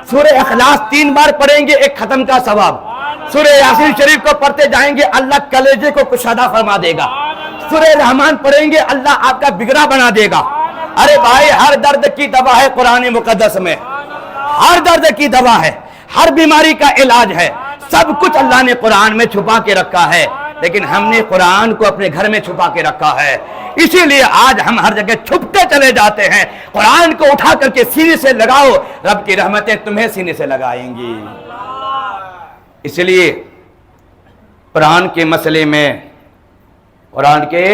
سورہ اخلاص 3 بار پڑھیں گے 1 ختم کا ثواب. سورہ یاسین شریف کو پڑھتے جائیں گے اللہ کلیجے کو کشادہ فرما دے گا. سورہ رحمان پڑھیں گے اللہ آپ کا بگڑا بنا دے گا. ارے بھائی ہر درد کی دوا ہے قرآن مقدس میں، ہر درد کی دوا ہے، ہر بیماری کا علاج ہے. سب کچھ اللہ نے قرآن میں چھپا کے رکھا ہے، لیکن ہم نے قرآن کو اپنے گھر میں چھپا کے رکھا ہے. اسی لیے آج ہم ہر جگہ چھپتے چلے جاتے ہیں. قرآن کو اٹھا کر کے سینے سے لگاؤ، رب کی رحمتیں تمہیں سینے سے لگائیں گی. اس لیے قرآن کے مسئلے میں قرآن کے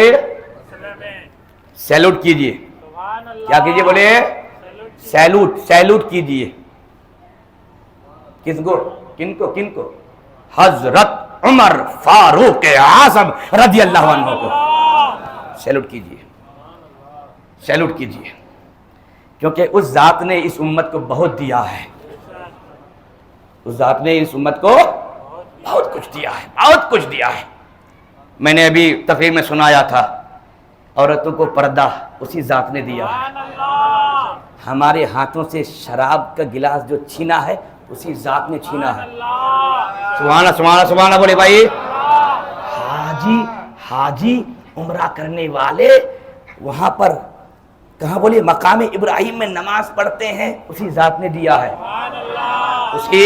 سیلوٹ کیجئے. کیا کیجئے بولے؟ سیلوٹ کیجئے. کس کو؟ کن کو؟ حضرت عمر فاروق اعظم رضی اللہ عنہ کو سیلوٹ کیجئے، کیونکہ اس ذات نے اس امت کو بہت دیا ہے. اس ذات نے اس امت کو بہت کچھ دیا ہے. میں نے ابھی تقریر میں سنایا تھا، عورتوں کو پردہ اسی ذات نے دیا ہے. ہمارے ہاتھوں سے شراب کا گلاس جو چھینا ہے اسی ذات نے چھینا ہے. سبحان اللہ بولے بھائی. حاجی عمرہ کرنے والے وہاں پر کہاں بولے مقام ابراہیم میں نماز پڑھتے ہیں، اسی ذات نے دیا ہے. اسی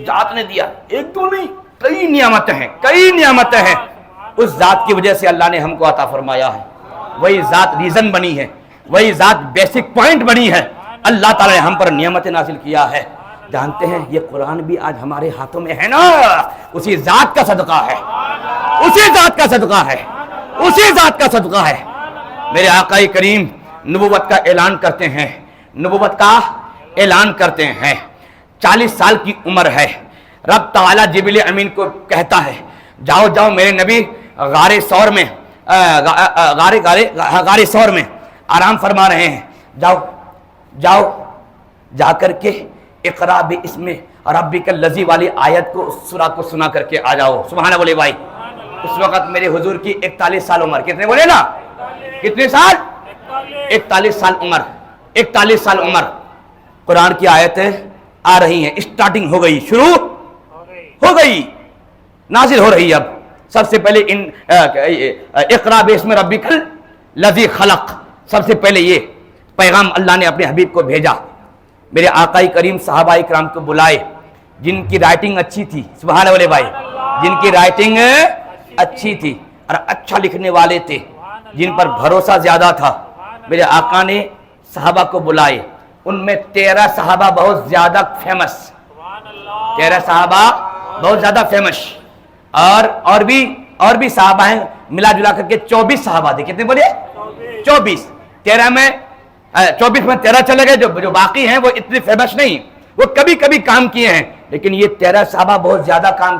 ذات نے دیا. ایک دو نہیں، کئی نعمتیں ہیں. اس ذات کی وجہ سے اللہ نے ہم کو عطا فرمایا ہے. وہی ذات ریزن بنی ہے، وہی ذات بیسک پوائنٹ بنی ہے. اللہ تعالیٰ نے ہم پر نعمت نازل کیا ہے. جانتے ہیں یہ قرآن بھی آج ہمارے ہاتھوں میں ہے نا، اسی ذات کا صدقہ ہے. میرے آقا کریم نبوت کا اعلان کرتے ہیں. 40 سال کی عمر ہے. رب تعالیٰ جبریل امین کو کہتا ہے جاؤ میرے نبی غار ثور میں آرام فرما رہے ہیں، جا کر کے اقرا باسم ربک الذی والی آیت کو سورہ کو سنا کر کے آ جاؤ. سبحان اللہ بولے بھائی. اس وقت میرے حضور کی 41 سال عمر. کتنے بولے نا؟ کتنے سال؟ 41 سال عمر. قرآن کی آیتیں آ رہی ہیں، اسٹارٹنگ ہو گئی، شروع ہو گئی، نازل ہو رہی. اب سب سے پہلے اقرا باسم ربک الذی خلق، سب سے پہلے یہ پیغام اللہ نے اپنے حبیب کو بھیجا. میرے آقا کریم صحابہ کرام کو بلائے جن کی رائٹنگ اچھی تھی. سبحان اللہ بھائی. جن کی رائٹنگ اچھی تھی اور اچھا لکھنے والے تھے، جن پر بھروسہ زیادہ تھا، میرے آقا نے صحابہ کو بلائے. ان میں 13 صحابہ بہت زیادہ فیمس. 13 صحابہ بہت زیادہ فیمس. اور بھی صحابہ ہیں، ملا جلا کر کے 24 صحابہ تھے. کتنے بولے؟ 24. 13 میں 24 میں 13 چلے گئے. جو باقی ہیں وہ اتنے فیمس نہیں، وہ کبھی کبھی کام کیے ہیں، لیکن یہ 13 صحابہ بہت زیادہ کام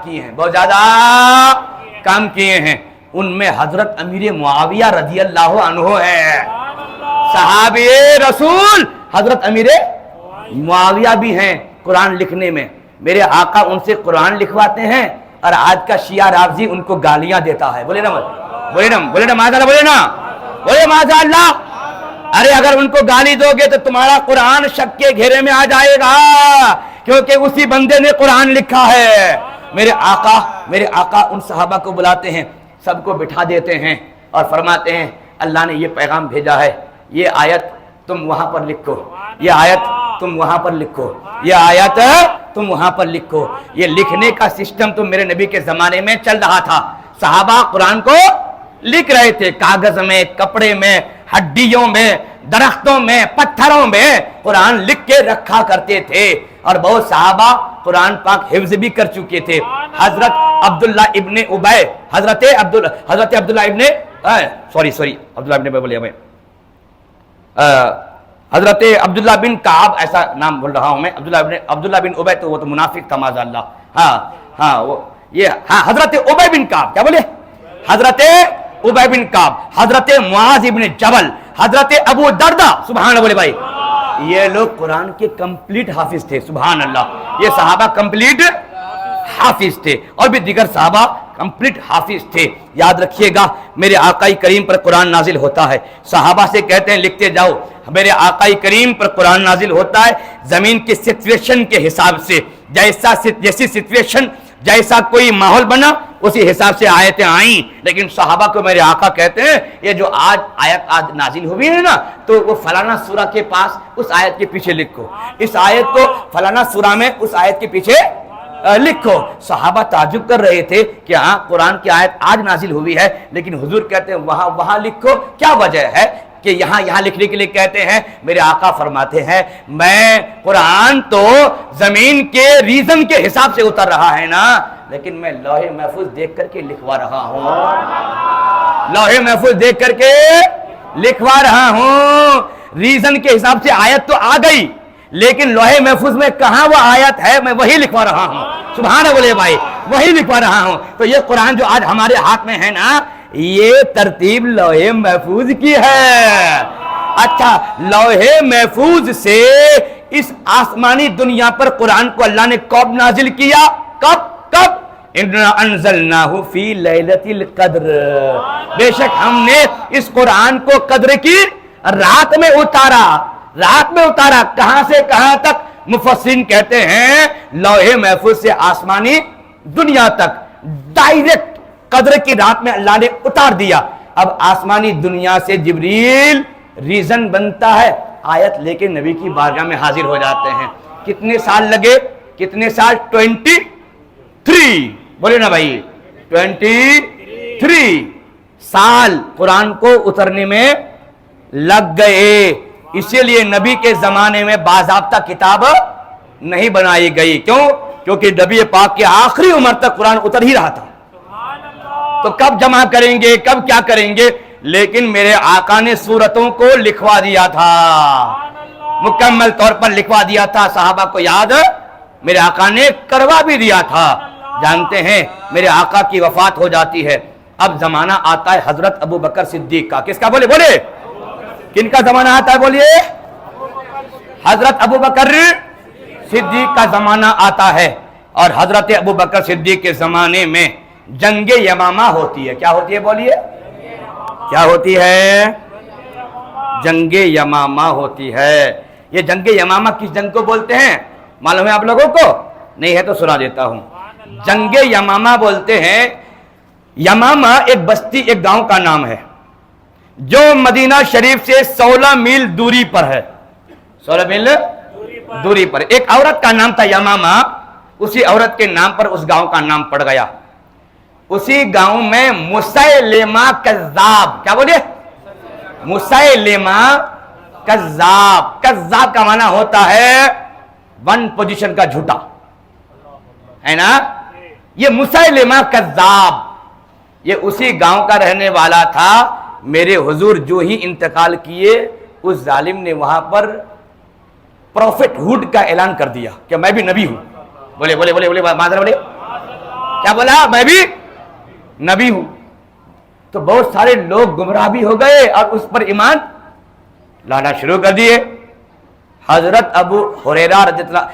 کیے ہیں. ان میں حضرت امیر معاویہ رضی اللہ عنہ ہے. صحابی رسول حضرت امیر معاویہ بھی ہیں قرآن لکھنے میں. میرے آقا ان سے قرآن لکھواتے ہیں، اور آج کا شیعہ رافضی ان کو گالیاں دیتا ہے. بولے نا معاذ اللہ. ارے اگر ان کو گالی دو گے تو تمہارا قرآن شک کے گھیرے میں آ جائے گا، کیونکہ اسی بندے نے قرآن لکھا ہے. میرے آقا ان صحابہ کو بلاتے ہیں، سب کو بٹھا دیتے ہیں اور فرماتے ہیں اللہ نے یہ پیغام بھیجا ہے، یہ آیت تم وہاں پر لکھو، یہ آیت تم وہاں پر لکھو، یہ آیت تم وہاں پر لکھو. یہ لکھنے کا سسٹم تو میرے نبی کے زمانے میں چل رہا تھا. صحابہ قرآن کو لکھ رہے تھے، کاغذ میں، کپڑے میں، ہڈیوں میں، درختوں میں، پتھروں میں قرآن لکھ کے رکھا کرتے تھے. اور بہت صحابہ قرآن پاک حفظ بھی کر چکے تھے. حضرت عبداللہ ابن ابی، حضرت عبداللہ ابن بولیا میں حضرت عبداللہ بن کعب، ایسا نام بول رہا ہوں میں. عبداللہ بن ابی تو وہ تو منافق تھا معاذ اللہ. حضرت ابی بن کعب، کیا بولے؟ حضرت ابی بن کعب، حضرت معاذ ابن جبل، حضرت ابو دردہ. سبحان اللہ بولے بھائی. یہ لوگ قرآن کے کمپلیٹ حافظ تھے، سبحان اللہ، یہ صحابہ کمپلیٹ حافظ تھے، اور بھی دیگر صحابہ کمپلیٹ حافظ تھے۔ یاد رکھیے گا، میرے آقائی کریم پر قرآن نازل ہوتا ہے، صحابہ سے کہتے ہیں لکھتے جاؤ، میرے آقائی کریم پر قرآن نازل ہوتا ہے زمین کی سچویشن کے حساب سے، جیسی سچویشن، جیسا کوئی ماحول بنا اسی حساب سے آیتیں آئیں، لیکن صحابہ کو میرے آقا کہتے ہیں یہ جو آیت نازل ہوئی ہے نا، تو وہ فلانا سورہ کے پاس اس آیت کے پیچھے لکھو، اس آیت کو فلانا سورہ میں اس آیت کے پیچھے لکھو۔ صحابہ تعجب کر رہے تھے کہ ہاں قرآن کی آیت آج نازل ہوئی ہے، لیکن حضور کہتے ہیں وہاں لکھو، کیا وجہ ہے کہ یہاں لکھنے کے لیے کہتے ہیں؟ میرے آقا فرماتے ہیں میں قرآن تو زمین کے ریزن کے حساب سے اتر رہا ہے نا، لیکن میں لوح محفوظ دیکھ کر کے لکھوا رہا ہوں، لوح محفوظ دیکھ کر کے لکھوا رہا ہوں۔ ریزن کے حساب سے آیت تو آ گئی، لیکن لوح محفوظ میں کہاں وہ آیت ہے میں وہی لکھوا رہا ہوں، سبحان بولے بھائی، وہی لکھوا رہا ہوں۔ تو یہ قرآن جو آج ہمارے ہاتھ میں ہے نا، یہ ترتیب لوح محفوظ کی ہے۔ اچھا، لوح محفوظ سے اس آسمانی دنیا پر قرآن کو اللہ نے کب نازل کیا؟ کب؟ اِنَّا أَنزَلْنَاهُ فِي لَيْلَةِ الْقَدْرِ، بے شک ہم نے اس قرآن کو قدر کی رات میں اتارا، رات میں اتارا۔ کہاں سے کہاں تک؟ مفسرین کہتے ہیں لوح محفوظ سے آسمانی دنیا تک ڈائریکٹ قدر کی رات میں اللہ نے اتار دیا۔ اب آسمانی دنیا سے جبریل ریزن بنتا ہے، آیت لے کے نبی کی بارگاہ میں حاضر ہو جاتے ہیں۔ کتنے سال لگے؟ کتنے سال؟ 23 بولے نا بھائی، 23 سال قرآن کو اترنے میں لگ گئے۔ اسی لیے نبی کے زمانے میں باضابطہ کتاب نہیں بنائی گئی، کیوں؟ کیونکہ نبی پاک کے آخری عمر تک قرآن اتر ہی رہا تھا، تو کب جمع کریں گے، کب کیا کریں گے؟ لیکن میرے آقا نے سورتوں کو لکھوا دیا تھا، مکمل طور پر لکھوا دیا تھا، صحابہ کو یاد میرے آقا نے کروا بھی دیا تھا۔ جانتے ہیں میرے آقا کی وفات ہو جاتی ہے، اب زمانہ آتا ہے حضرت ابو بکر صدیق کا۔ کس کا؟ بولے کن کا زمانہ آتا ہے؟ بولیے، حضرت ابو بکر صدیق کا زمانہ آتا ہے، اور حضرت ابو بکر صدیق کے زمانے میں جنگ یمامہ ہوتی ہے۔ کیا ہوتی ہے؟ بولیے، کیا ہوتی ہے؟ جنگ یمامہ ہوتی ہے۔ یہ جنگ یمامہ کس جنگ کو بولتے ہیں معلوم ہے آپ لوگوں کو؟ نہیں ہے تو سنا دیتا ہوں۔ جنگ یمامہ بولتے ہیں، یمامہ ایک بستی، ایک گاؤں کا نام ہے جو مدینہ شریف سے 16 میل دوری پر ہے، 16 میل دوری پر۔ ایک عورت کا نام تھا یمامہ، اسی عورت کے نام پر اس گاؤں کا نام پڑ گیا۔ اسی گاؤں میں مسیلمہ کذاب، کیا بولے؟ مسیلمہ کذاب، کذاب کا معنی ہوتا ہے ون پوزیشن کا جھوٹا، ہے نا؟ یہ مسیلمہ کذاب یہ اسی گاؤں کا رہنے والا تھا۔ میرے حضور جو ہی انتقال کیے، اس ظالم نے وہاں پر پروفٹ ہوڈ کا اعلان کر دیا کہ میں بھی نبی ہوں۔ بولے بولے بولے بولے مادر بولے، کیا بولا؟ میں بھی نبی ہوں۔ تو بہت سارے لوگ گمراہ بھی ہو گئے اور اس پر ایمان لانا شروع کر دیے۔ حضرت ابو ہریرہ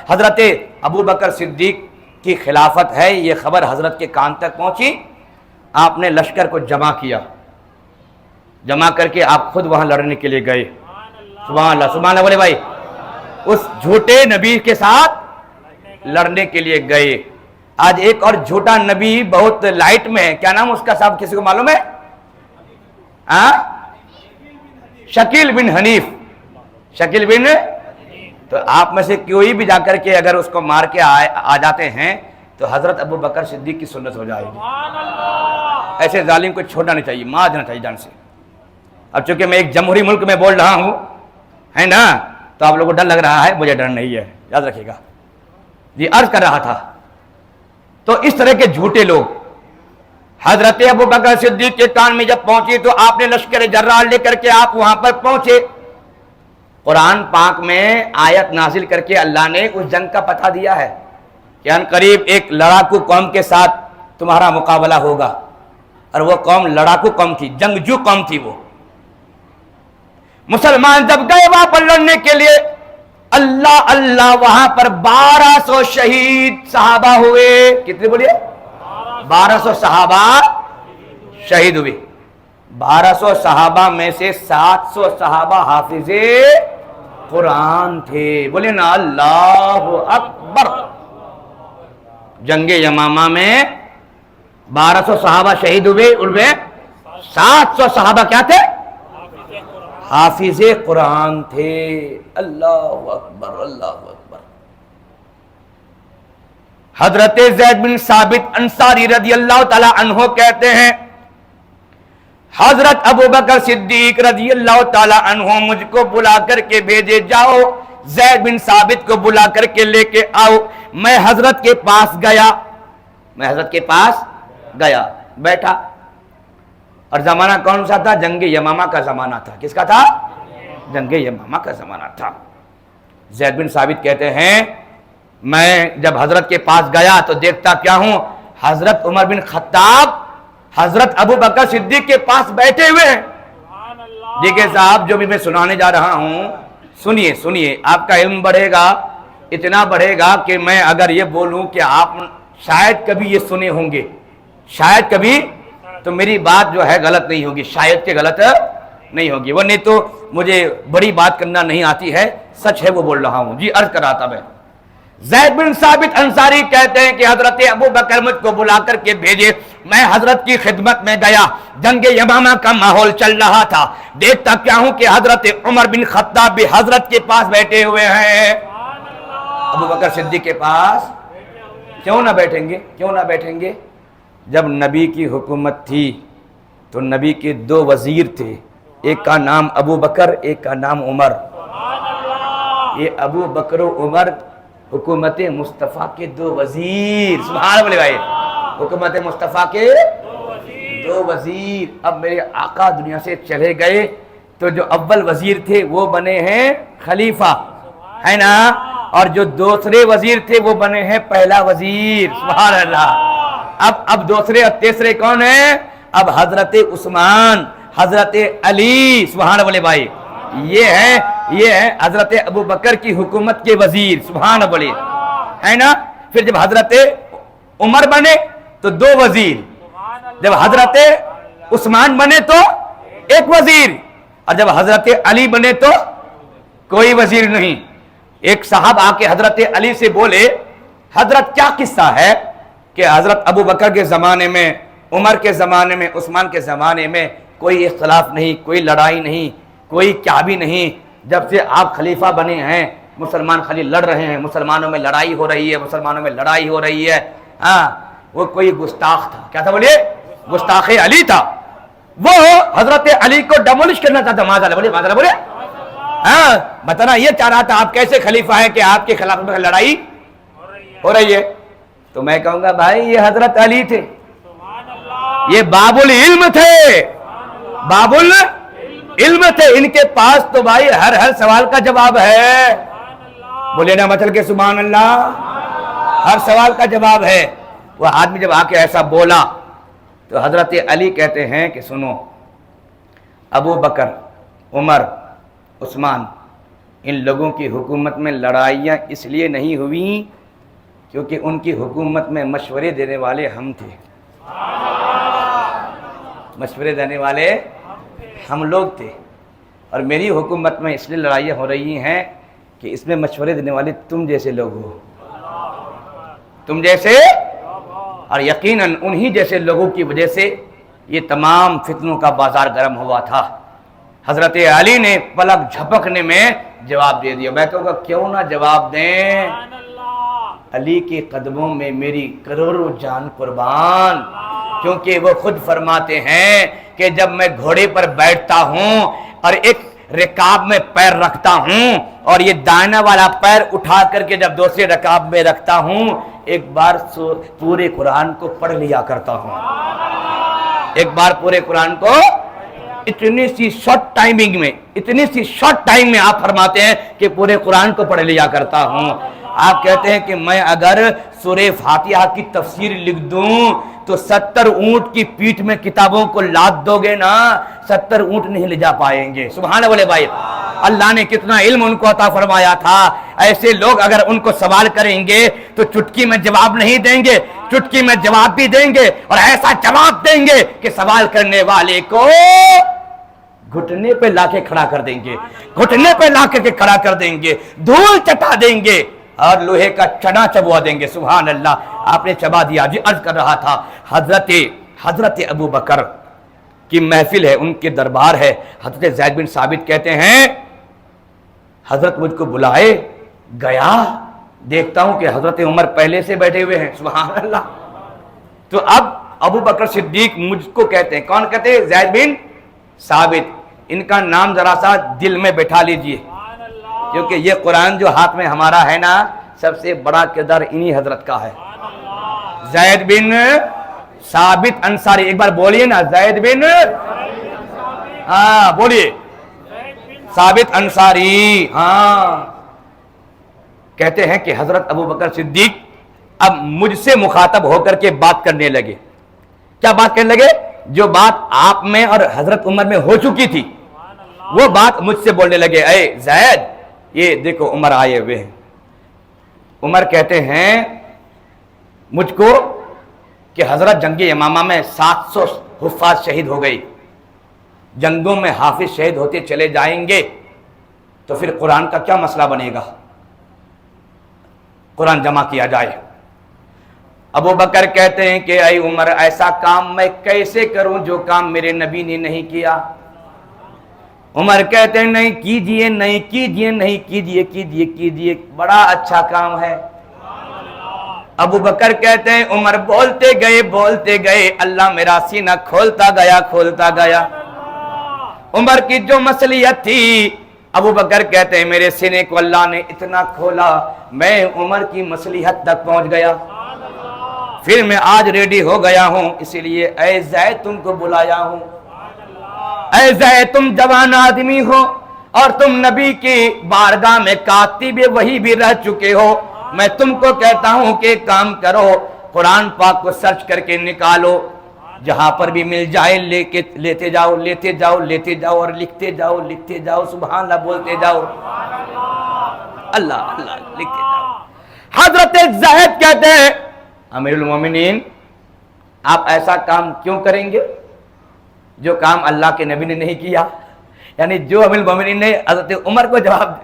حضرت ابو بکر صدیق کی خلافت ہے، یہ خبر حضرت کے کان تک پہنچی۔ آپ نے لشکر کو جمع کیا، جمع کر کے آپ خود وہاں لڑنے کے لیے گئے۔ سبحان اللہ، سبحان اللہ بولے بھائی، اس جھوٹے نبی کے ساتھ لڑنے کے لیے گئے۔ آج ایک اور جھوٹا نبی بہت لائٹ میں ہے، کیا نام اس کا صاحب، کسی کو معلوم ہے؟ شکیل بن حنیف، شکیل بن، تو آپ میں سے کوئی بھی جا کر کے اگر اس کو مار کے آ جاتے ہیں تو حضرت ابو بکر صدیق کی سنت ہو جائے گی۔ ایسے ظالم کو چھوڑنا نہیں چاہیے، مار دینا چاہیے جان سے۔ اب چونکہ میں ایک جمہوری ملک میں بول رہا ہوں، ہے نا، تو آپ لوگوں کو ڈر لگ رہا ہے، مجھے ڈر نہیں ہے، یاد رکھیے گا۔ جی عرض کر رہا تھا، تو اس طرح کے جھوٹے لوگ حضرت ابو بکر صدیق کے کان میں جب پہنچی تو آپ نے لشکر جرار لے کر کے آپ وہاں پر پہنچے۔ قرآن پاک میں آیت نازل کر کے اللہ نے اس جنگ کا پتہ دیا ہے کہ ان قریب ایک لڑاکو قوم کے ساتھ تمہارا مقابلہ ہوگا، اور وہ قوم لڑاکو قوم تھی، جنگجو قوم تھی۔ وہ مسلمان جب گئے وہاں پر لڑنے کے لیے اللہ اللہ وہاں پر 1200 شہید صحابہ ہوئے. کتنے بولیے؟ 1200 صحابہ شہید ہوئے. 1200 صحابہ میں سے 700 صحابہ حافظ قرآن تھے. بولے نا اللہ اکبر. جنگ یمامہ میں 1200 صحابہ شہید ہوئے، ان میں 700 صحابہ کیا تھے؟ حافظ قرآن تھے. اللہ اکبر اللہ اکبر. حضرت زید بن ثابت انصاری رضی اللہ تعالی عنہ کہتے ہیں حضرت ابو بکر صدیق رضی اللہ تعالی عنہ مجھ کو بلا کر کے بھیجے، جاؤ زید بن ثابت کو بلا کر کے لے کے آؤ. میں حضرت کے پاس گیا، بیٹھا. اور زمانہ کون سا تھا؟ جنگ یمامہ کا زمانہ تھا. کس کا تھا؟ جنگ یمامہ کا زمانہ تھا. زید بن ثابت کہتے ہیں میں جب حضرت کے پاس گیا تو دیکھتا کیا ہوں، حضرت عمر بن خطاب حضرت ابو بکر صدیق کے پاس بیٹھے ہوئے ہیں. دیکھیں صاحب، جو بھی میں سنانے جا رہا ہوں سنیے، آپ کا علم بڑھے گا، اتنا بڑھے گا کہ میں اگر یہ بولوں کہ آپ شاید کبھی یہ سنے ہوں گے، شاید کبھی، تو میری بات جو ہے غلط نہیں ہوگی، شاید کہ غلط نہیں ہوگی. وہ نہیں تو مجھے بڑی بات کرنا نہیں آتی ہے، سچ ہے وہ بول رہا ہوں. جی عرض کر رہا تھا میں، زید بن ثابت انصاری کہتے ہیں کہ حضرت ابو بکر مجھ کو بلا کر کے بھیجے. میں حضرت کی خدمت میں گیا. جنگ یمامہ کا ماحول چل رہا تھا. دیکھتا کیا ہوں کہ حضرت عمر بن خطاب بھی حضرت کے پاس بیٹھے ہوئے ہیں. ابو بکر صدیق کے پاس کیوں نہ بیٹھیں گے؟ جب نبی کی حکومت تھی تو نبی کے 2 وزیر تھے، ایک کا نام ابو بکر، ایک کا نام عمر. یہ ابو بکر و عمر حکومت مصطفیٰ کے 2 وزیر. سبحان اللہ بھائی، حکومت مصطفیٰ کے 2 وزیر. اب میرے آقا دنیا سے چلے گئے تو جو اول وزیر تھے وہ بنے ہیں خلیفہ، ہے نا، اور جو دوسرے وزیر تھے وہ بنے ہیں پہلا وزیر. سبحان اللہ. اب دوسرے اور تیسرے کون ہیں؟ اب حضرت عثمان، حضرت علی. سبحان اللہ بھائی، یہ ہے حضرت ابو بکر کی حکومت کے وزیر. سبحان اللہ، ہے نا. پھر جب حضرت عمر بنے تو 2 وزیر، جب حضرت عثمان بنے تو 1 وزیر، اور جب حضرت علی بنے تو کوئی وزیر نہیں. ایک صاحب آ کے حضرت علی سے بولے حضرت کیا قصہ ہے کہ حضرت ابو بکر کے زمانے میں، عمر کے زمانے میں، عثمان کے زمانے میں کوئی اختلاف نہیں، کوئی لڑائی نہیں، کوئی کیا بھی نہیں. جب سے آپ خلیفہ بنے ہیں مسلمان خالی لڑ رہے ہیں، مسلمانوں میں لڑائی ہو رہی ہے. ہاں، وہ کوئی گستاخ تھا. کیا تھا بولیے؟ گستاخ علی تھا. وہ حضرت علی کو ڈیمولش کرنا چاہتا. ماذا بولے ہاں، بتانا یہ چاہ رہا تھا آپ کیسے خلیفہ ہیں کہ آپ کے خلاف میں لڑائی ہو رہی ہے. تو میں کہوں گا بھائی یہ حضرت علی تھے، یہ باب العلم تھے، باب العلم تھے. ان کے پاس تو بھائی ہر سوال کا جواب ہے. بولے نا مچل کے سبحان اللہ، ہر سوال کا جواب ہے. وہ آدمی جب آ کے ایسا بولا تو حضرت علی کہتے ہیں کہ سنو، ابو بکر، عمر، عثمان، ان لوگوں کی حکومت میں لڑائیاں اس لیے نہیں ہوئیں کیونکہ ان کی حکومت میں مشورے دینے والے ہم تھے. مشورے دینے والے ہم لوگ تھے. اور میری حکومت میں اس لیے لڑائیاں ہو رہی ہیں کہ اس میں مشورے دینے والے تم جیسے لوگ ہو، تم جیسے، اور یقیناً انہی جیسے لوگوں کی وجہ سے یہ تمام فتنوں کا بازار گرم ہوا تھا. حضرت علی نے پلک جھپکنے میں جواب دے دیا. میں کہوں گا کیوں نہ جواب دیں، علی کے قدموں میں میری کروڑوں جان قربان. کیونکہ وہ خود فرماتے ہیں کہ جب میں گھوڑے پر بیٹھتا ہوں اور ایک رکاب میں پیر رکھتا ہوں اور یہ دائنا والا پیر اٹھا کر کے جب دوسرے رکاب میں رکھتا ہوں، ایک بار پورے قرآن کو پڑھ لیا کرتا ہوں. ایک بار پورے قرآن کو اتنی سی شارٹ ٹائم میں آپ فرماتے ہیں کہ پورے قرآن کو پڑھ لیا کرتا ہوں. آپ کہتے ہیں کہ میں اگر سورہ فاتحہ کی تفسیر لکھ دوں تو 70 اونٹ کی پیٹھ میں کتابوں کو لاد دو گے نا، 70 اونٹ نہیں لے جا پائیں گے۔ سبحان بولے بھائی، اللہ نے کتنا علم ان کو عطا فرمایا تھا۔ ایسے لوگ اگر ان کو سوال کریں گے تو چٹکی میں جواب نہیں دیں گے، چٹکی میں جواب بھی دیں گے، اور ایسا جواب دیں گے کہ سوال کرنے والے کو گھٹنے پہ لا کے کھڑا کر دیں گے، گھٹنے پہ لا کے کھڑا کر دیں گے، دھول چٹا دیں گے اور لوہے کا چنا چبوا دیں گے۔ سبحان اللہ، آپ نے چبا دیا۔ جی عرض کر رہا تھا، حضرت ابو بکر کی محفل ہے، ان کے دربار ہے۔ حضرت زید بن ثابت کہتے ہیں حضرت مجھ کو بلائے، گیا دیکھتا ہوں کہ حضرت عمر پہلے سے بیٹھے ہوئے ہیں۔ سبحان اللہ۔ تو اب ابو بکر صدیق مجھ کو کہتے ہیں، کون کہتے ہیں؟ زید بن ثابت۔ ان کا نام ذرا سا دل میں بٹھا لیجئے، کیونکہ یہ قرآن جو ہاتھ میں ہمارا ہے نا، سب سے بڑا کردار انہی حضرت کا ہے۔ زید بن ثابت انصاری، ایک بار بولیے نا، زید بن، ہاں بولیے، ثابت انصاری۔ ہاں، کہتے ہیں کہ حضرت ابو بکر صدیق اب مجھ سے مخاطب ہو کر کے بات کرنے لگے۔ کیا بات کرنے لگے؟ جو بات آپ میں اور حضرت عمر میں ہو چکی تھی وہ بات مجھ سے بولنے لگے۔ اے زید، یہ دیکھو عمر آئے ہوئے ہیں۔ عمر کہتے ہیں مجھ کو کہ حضرت جنگ یمامہ میں 700 حفاظ شہید ہو گئی، جنگوں میں حافظ شہید ہوتے چلے جائیں گے تو پھر قرآن کا کیا مسئلہ بنے گا؟ قرآن جمع کیا جائے۔ ابو بکر کہتے ہیں کہ اے عمر، ایسا کام میں کیسے کروں جو کام میرے نبی نے نہیں کیا؟ عمر کہتے ہیں نہیں کیجئے، نہیں کیجئے، نہیں کیجئے، کیجئے، کیجئے، بڑا اچھا کام ہے۔ ابو بکر کہتے ہیں عمر بولتے گئے، اللہ میرا سینہ کھولتا گیا۔ عمر کی جو مصلیحت تھی، ابو بکر کہتے ہیں میرے سینے کو اللہ نے اتنا کھولا، میں عمر کی مصلیحت تک پہنچ گیا۔ پھر میں آج ریڈی ہو گیا ہوں، اسی لیے اے زید تم کو بلایا ہوں۔ اے زید، تم جوان آدمی ہو اور تم نبی کی بارگاہ میں کاتب وحی بھی رہ چکے ہو، میں تم کو کہتا ہوں کہ کام کرو، قرآن پاک کو سرچ کر کے نکالو، جہاں پر بھی مل جائے لیتے جاؤ اور لکھتے جاؤ، سبحان اللہ بولتے جاؤ، اللہ لکھتے جاؤ۔ حضرت زید کہتے ہیں امیر المومنین، آپ ایسا کام کیوں کریں گے جو کام اللہ کے نبی نے نہیں کیا؟ یعنی جو امیر المومنین نے حضرت عمر کو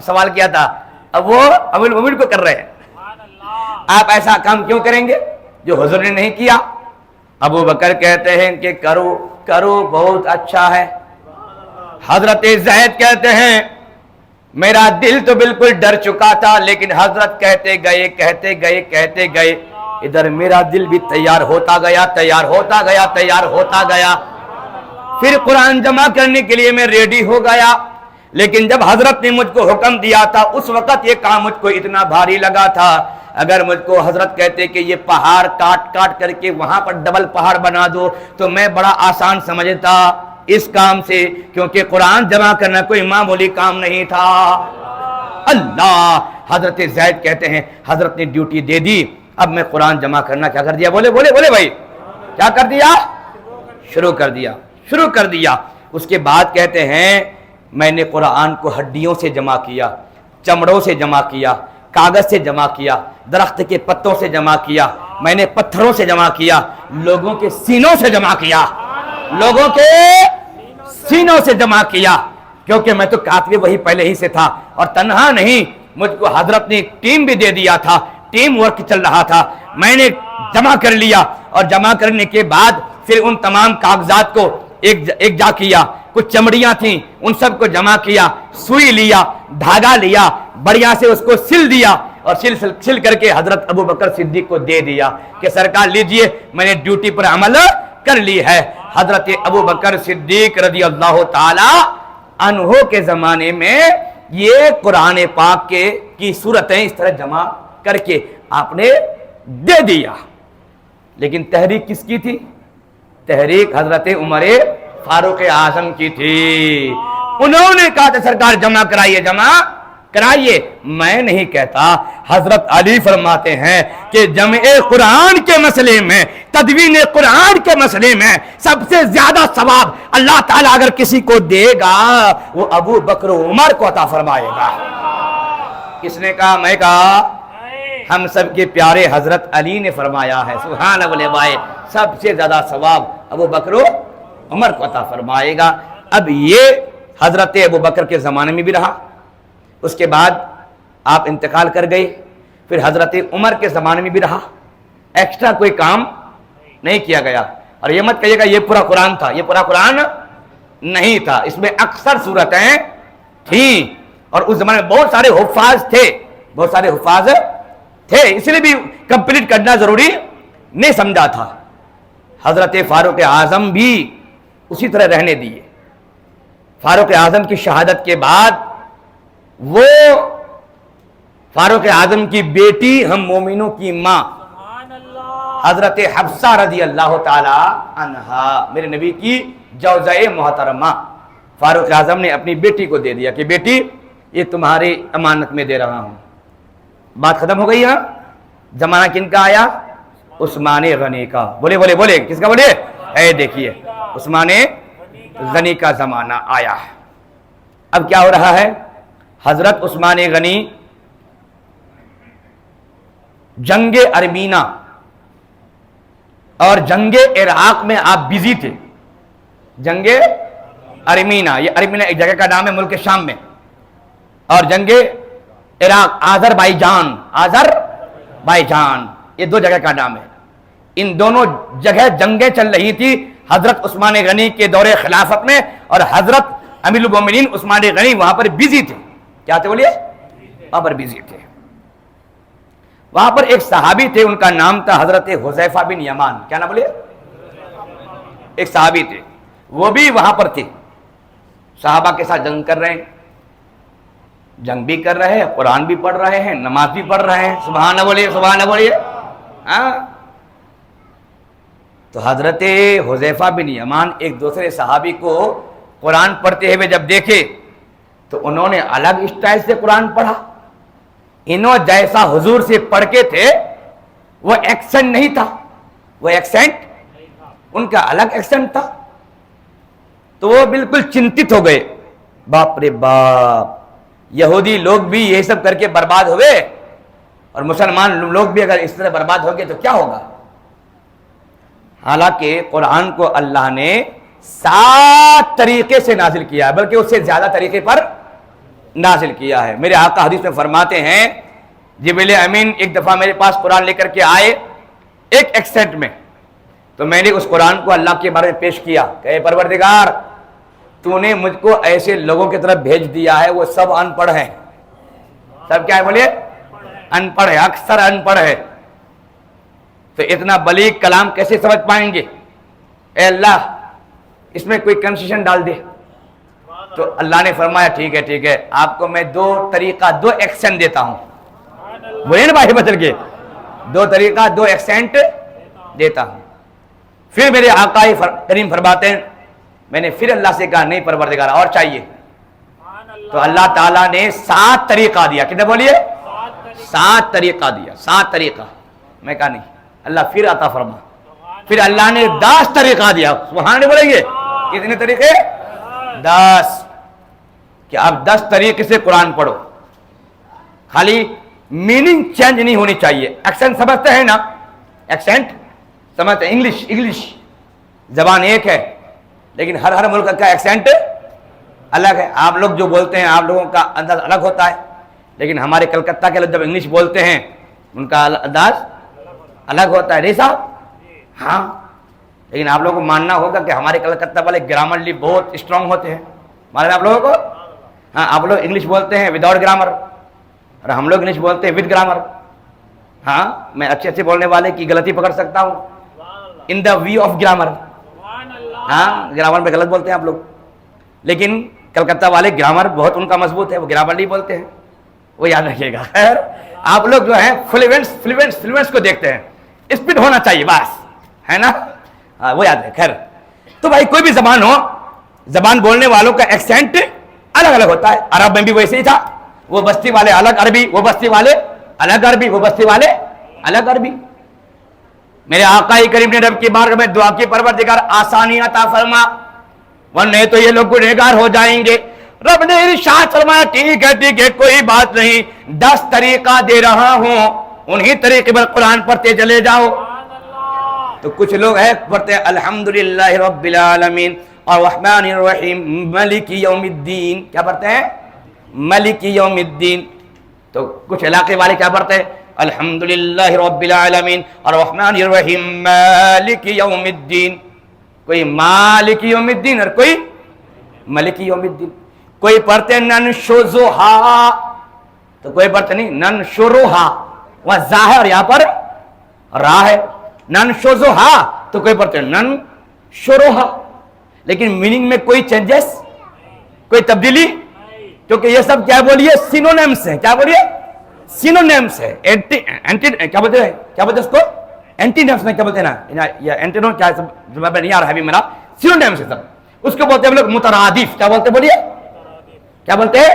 سوال کیا تھا، اب وہ امیر المومنین کو کر رہے ہیں۔ آپ ایسا کام کیوں کریں گے جو حضور نے نہیں کیا؟ ابو بکر کہتے ہیں کہ کرو بہت اچھا ہے۔ حضرت زید کہتے ہیں میرا دل تو بالکل ڈر چکا تھا، لیکن حضرت کہتے گئے ادھر میرا دل بھی تیار ہوتا گیا۔ پھر قرآن جمع کرنے کے لیے میں ریڈی ہو گیا، لیکن جب حضرت نے مجھ کو حکم دیا تھا اس وقت یہ کام مجھ کو اتنا بھاری لگا تھا۔ اگر مجھ کو حضرت کہتے کہ یہ پہاڑ کاٹ کر کے وہاں پر ڈبل پہاڑ بنا دو تو میں بڑا آسان سمجھتا اس کام سے، کیونکہ قرآن جمع کرنا کوئی معمولی کام نہیں تھا۔ اللہ، حضرت زید کہتے ہیں حضرت نے ڈیوٹی دے دی، اب میں قرآن جمع کرنا کیا کر دیا؟ بولے بھائی، کیا کر دیا؟ شروع کر دیا۔ اس کے بعد کہتے ہیں میں نے قرآن کو ہڈیوں سے جمع کیا، چمڑوں سے جمع کیا، کاغذ سے جمع کیا، درخت کے پتوں سے جمع کیا، میں نے پتھروں سے جمع کیا، لوگوں کے سینوں سے جمع کیا، کیونکہ میں تو کاتب وہی پہلے ہی سے تھا، اور تنہا نہیں، مجھ کو حضرت نے ٹیم بھی دے دیا تھا، ٹیم ورک چل رہا تھا، میں نے جمع کر لیا، اور جمع کرنے کے بعد پھر ان تمام کاغذات کو ایک جا کیا، کچھ چمڑیاں تھیں ان سب کو جمع کیا، سوئی لیا، دھاگا لیا، بڑھیا سے اس کو سل دیا، اور سل کر کے حضرت ابو بکر صدیق کو دے دیا کہ سرکار لیجئے، میں نے ڈیوٹی پر عمل کر لی ہے۔ حضرت ابو بکر صدیق رضی اللہ تعالی عنہ کے زمانے میں یہ قرآن پاک کی صورتیں اس طرح جمع کر کے آپ نے دے دیا۔ لیکن تحریک کس کی تھی؟ تحریک حضرت عمر فاروق اعظم کی تھی۔ انہوں نے کہا تھا سرکار جمع کرائیے، جمع کرائیے. میں نہیں کہتا. حضرت علی فرماتے ہیں کہ جمع قرآن کے مسئلے میں, تدوین قرآن کے مسئلے میں سب سے زیادہ ثواب اللہ تعالیٰ اگر کسی کو دے گا وہ ابو بکر و عمر کو عطا فرمائے گا. کس نے کہا؟ میں کہا. ہم سب کے پیارے حضرت علی نے فرمایا ہے. سبحان اللہ بھائی, سب سے زیادہ ثواب ابو بکر و عمر کو عطا فرمائے گا. اب یہ حضرت ابو بکر کے زمانے میں بھی رہا, اس کے بعد آپ انتقال کر گئے, پھر حضرت عمر کے زمانے میں بھی رہا. ایکسٹرا کوئی کام نہیں کیا گیا. اور یہ مت کہیے گا یہ پورا قرآن تھا. یہ پورا قرآن نہیں تھا, اس میں اکثر صورتیں تھیں اور اس زمانے میں بہت سارے حفاظ تھے, بہت سارے حفاظ تھے, اس لیے بھی کمپلیٹ کرنا ضروری نہیں سمجھا تھا. حضرت فاروق اعظم بھی اسی طرح رہنے دیے. فاروق اعظم کی شہادت کے بعد وہ فاروق اعظم کی بیٹی ہم مومنوں کی ماں حضرت حفصہ رضی اللہ تعالی عنہا, میرے نبی کی جوزۂ محترمہ, فاروق اعظم نے اپنی بیٹی کو دے دیا کہ بیٹی یہ تمہاری امانت میں دے رہا ہوں. بات ختم ہو گئی. ہاں, زمانہ کن کا آیا؟ عثمان غنی کا. بولے بولے بولے, کس کا بولے؟ اے دیکھیے عثمان غنی کا زمانہ آیا ہے. اب کیا ہو رہا ہے؟ حضرت عثمان غنی جنگ ارمینا اور جنگ عراق میں آپ بزی تھے. جنگ ارمینا, یہ ارمینا ایک جگہ کا نام ہے ملک شام میں, اور جنگ عراق آذربائیجان یہ دو جگہ کا نام ہے. ان دونوں جگہ جنگیں چل رہی تھی حضرت عثمان غنی کے دور خلافت میں, اور حضرت امیر المومنین عثمان غنی وہاں پر بزی تھے. کیا تھے بولیے؟ وہاں پر بزی تھے. وہاں پر ایک صحابی تھے, ان کا نام تھا حضرت حذیفہ بن یمان. کیا نام بولیے؟ ایک صحابی تھے, وہ بھی وہاں پر تھے, صحابہ کے ساتھ جنگ کر رہے ہیں, جنگ بھی کر رہے ہیں, قرآن بھی پڑھ رہے ہیں, نماز بھی پڑھ رہے ہیں. سبحان بولیے, سبحان بولیے. ہاں, تو حضرت حذیفہ بن یمان ایک دوسرے صحابی کو قرآن پڑھتے ہوئے جب دیکھے تو انہوں نے الگ اسٹائل سے قرآن پڑھا. انہوں جیسا حضور سے پڑھ کے تھے وہ ایکسنٹ نہیں تھا, وہ ایکسنٹ ان کا الگ ایکسنٹ تھا. تو وہ بالکل چنتت ہو گئے. باپ رے باپ, یہودی لوگ بھی یہ سب کر کے برباد ہوئے اور مسلمان لوگ بھی اگر اس طرح برباد ہو گئے تو کیا ہوگا. حالانکہ قرآن کو اللہ نے 7 طریقے سے نازل کیا ہے, بلکہ اس سے زیادہ طریقے پر نازل کیا ہے. میرے آقا حدیث میں فرماتے ہیں جبریل امین ایک دفعہ میرے پاس قرآن لے کر کے آئے ایک ایکسنٹ میں, تو میں نے اس قرآن کو اللہ کے بارے میں پیش کیا کہ اے پروردگار, تو نے مجھ کو ایسے لوگوں کی طرف بھیج دیا ہے وہ سب ان پڑھ ہیں. سب کیا ہے بولیے؟ ان پڑھ ہے, اکثر ان پڑھ ہے. تو اتنا بلیغ کلام کیسے سمجھ پائیں گے؟ اے اللہ اس میں کوئی کنسیشن ڈال دے. تو اللہ نے فرمایا ٹھیک ہے, آپ کو میں 2 طریقہ 2 ایکسنٹ دیتا ہوں. وہی نا بھائی بدل کے 2 طریقہ 2 ایکسنٹ دیتا ہوں. پھر میرے آقا کریم فرماتے ہیں میں نے پھر اللہ سے کہا نہیں پروردگار اور چاہیے. تو اللہ تعالیٰ نے 7 طریقہ دیا. کتنے بولیے؟ 7 طریقہ دیا. 7 طریقہ. میں کہا نہیں, اللہ پھر عطا فرما. پھر اللہ نے 10 طریقہ دیا. سبحان اللہ بولیں گے. کتنے طریقے؟ 10. کہ اب 10 طریقے سے قرآن پڑھو. خالی میننگ چینج نہیں ہونی چاہیے. ایکسنٹ سمجھتے ہیں نا, ایکسنٹ سمجھتے ہیں. انگلش زبان ایک ہے لیکن ہر ملک کا ایکسنٹ الگ ہے. آپ لوگ جو بولتے ہیں آپ لوگوں کا انداز الگ ہوتا ہے, لیکن ہمارے کلکتہ کے لوگ جب انگلش بولتے ہیں ان کا انداز الگ ہوتا ہے. نہیں صاحب؟ ہاں, لیکن آپ لوگوں کو ماننا ہوگا کہ ہمارے کلکتہ والے گرامرلی بہت اسٹرانگ ہوتے ہیں. مانیں آپ لوگوں کو؟ ہاں, آپ لوگ انگلش بولتے ہیں وداؤٹ گرامر اور ہم لوگ انگلش بولتے ہیں ود گرامر. ہاں, میں اچھے بولنے والے کی غلطی پکڑ سکتا ہوں ان دا ویو آف گرامر. ہاں, گرامر میں غلط بولتے ہیں آپ لوگ, لیکن کلکتہ والے گرامر بہت ان کا مضبوط ہے, وہ گرامرلی بولتے ہیں. وہ یاد رکھیے گا. خیر, آپ لوگ جو ہیں فلوینس کو دیکھتے ہیں, اسپیڈ ہونا چاہیے بس, ہے نا, وہ یاد ہے. خیر, تو بھائی کوئی بھی زبان ہو, زبان بولنے والوں کا ایکسینٹ الگ الگ ہوتا ہے. عرب میں بھی ویسے ہی تھا, وہ بستی والے الگ عربی، وہ بستی والے الگ عربی، وہ بستی والے الگ عربی۔ میرے آقا کریم نے رب کی بارگاہ میں دعا کی، پروردگار آسانی عطا فرما ورنہ تو یہ لوگ گنہگار ہو جائیں گے۔ رب نے ارشاد فرمایا ٹھیک ہے کوئی بات نہیں، 10 طریقہ دے رہا ہوں، انہی طریقے پر قرآن پڑھتے چلے جاؤ۔ تو کچھ لوگ ہیں پڑھتے ہیں الحمدللہ رب العالمین الرحمن الرحیم مالک یوم الدین، کیا پڑھتے ہیں؟ مالک یوم الدین۔ تو کچھ علاقے والے کیا پڑھتے ہیں؟ الحمدللہ رب العالمین الرحمن الرحیم مالک یوم الدین، کوئی مالک یوم الدین اور کوئی مالک یوم الدین۔ کوئی پڑھتے ہیں ننشزوہا، تو کوئی پڑھتے نہیں ننشروہا، وہاں ظاہر یہاں پر راہ ہے، ننشزوہا تو کوئی پڑھتے ہیں ننشروہا، لیکن میننگ میں کوئی چینجز، کوئی تبدیلی، کیونکہ یہ سب کیا بولیے سینونیمز ہیں، کیا بولیے سینونیمز ہے، کیا بولتے ہیں، کیا بولتے ہیں اس کو اینٹی نیمز میں، کیا بولتے ہیں نا یا اینٹینو، کیا جواب نہیں آ رہا ہے ابھی میرا، سینونیمز ہے سب، اس کو بولتے ہیں ہم لوگ مترادف، کیا بولتے بولیے، کیا بولتے ہیں